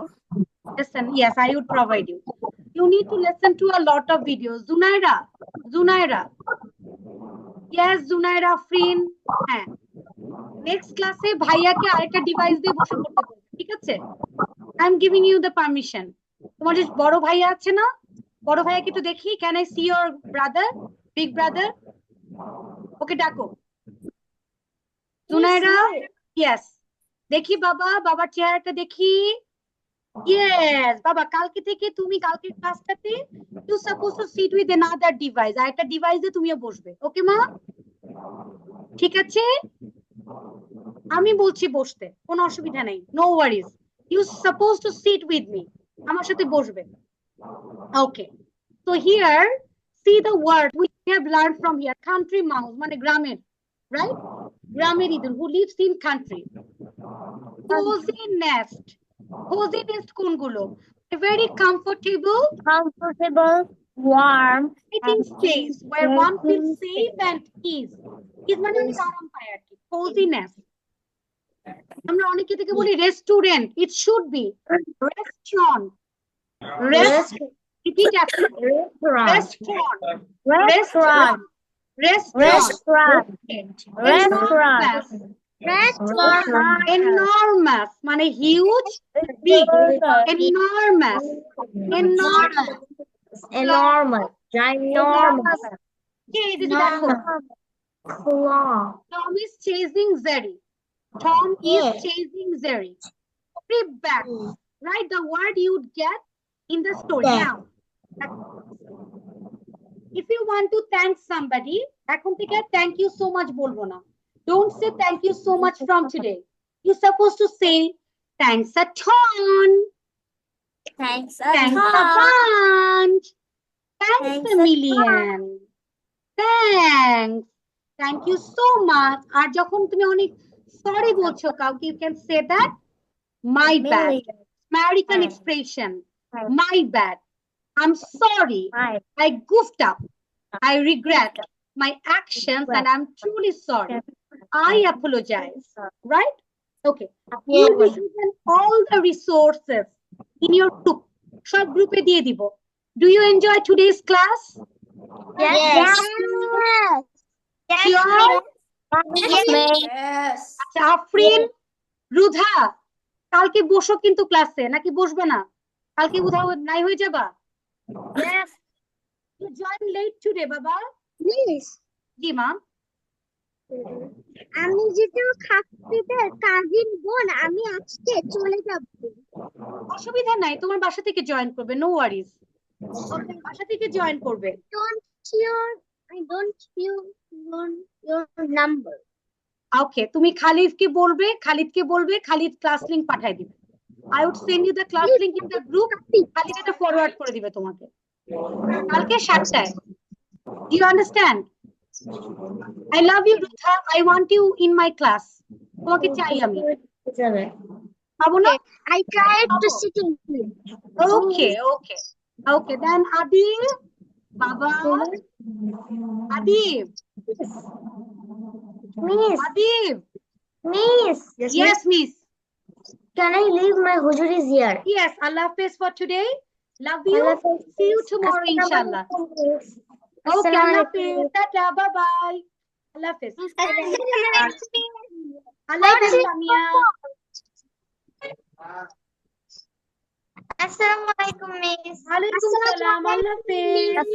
Listen, yes, I would provide you. You need to listen to a lot of videos. Zunaira. Yes, Zunaira, Afrin. হ্যাঁ। Next class এ ভাইয়াকে আরেকটা device দিয়ে বসে পড়তে বলবে, ঠিক আছে? I am giving you the permission. তোমার যে বড় ভাইয়া আছে না? বড় ভাইয়াকে একটু দেখি। Can I see your brother? Big brother? ওকে ডাকো। Zunaira? Yes. দেখি বাবার চেহারাটা দেখি। Yes, বাবা কালকে থেকে তুমি কালকের ক্লাসটাতে you supposed to sit with another device. আরেকটা ডিভাইসে তুমিও বসবে। ওকে মা? ঠিক আছে? আমি বলছি বসতে, কোনো অসুবিধা নেই। No worries. You supposed to sit with me. আমার সাথে বসবে। Okay. So here, see the word we have learned from here. Country mouse, মানে গ্রামের, right? গ্রামের ইঁদুর who lives in country. Cozy nest. Cozy nest কোনগুলো? A very comfortable, Warm, sitting space where one feels safe and ease. Ease মানে অনেক আরাম পায় আর কি। Cozy nest. আমরা অনেকে থেকে বলি restaurant, it should be restaurant. Repeat after me. Restaurant. Enormous মানে huge, big, enormous, ginormous, Okay, this is দেখো। Tom is chasing Zeri. Tom is chasing Zeri. Flip back. Write the word you'd get in the story. Now, if you want to thank somebody, এখন থেকে thank you so much বলবো না। Don't say thank you so much from today. You're supposed to say thanks a ton. Thanks Thanks a bunch. Thanks a million. Thanks. Thank you so much. আর যখন তুমি অনেক sorry বলছো কাউকে, you can say that my bad. American expression. My bad. I'm sorry. I goofed up. I regret my actions and I'm truly sorry. I apologize. Right? Okay. You will given all the resources in your group. সব গ্রুপে দিয়ে দিব. Do you enjoy today's class? Yes. Sure? Yes. আচ্ছা, আফরিন, রুধা, কালকে বসো কিন্তু ক্লাসে, নাকি বসবে না? কালকে উধাও নাই হয়ে যাবা? Yes. You join late today, বাবা? Please. জি মা। আমি যেহেতু খাপ্পিদের কাজিন বোন, আমি আজকে চলে যাব। অসুবিধা নাই, তোমার বাসা থেকে জয়েন করবে, নো ওয়ারিজ। বাসা থেকে জয়েন করবে। I don't want your number. ওকে, তুমি খালিদকে বলবে, খালিদ ক্লাস লিংক পাঠিয়ে দিবে। I would send you the class link in the group. Khalid এটা ফরওয়ার্ড করে দিবে তোমাকে। কালকে 7টায়। Do you understand? I love you, Rutha. I want you in my class. তোমাকে চাই আমি। পাবো না? I tried to sit in here. Okay. Then Adib, Baba, Adib. Miss. Yes, miss. Can I leave? My hujur is here. Yes, Allah Hafiz for today. Love you. See you tomorrow, inshallah. Okay, Allah Hafiz. Tata, bye-bye. Allah Hafiz. Allah Hafiz, Samia. আসসালামু আলাইকুম miss ওয়ালাইকুম সালাম, আল্লাহ হাফেজ।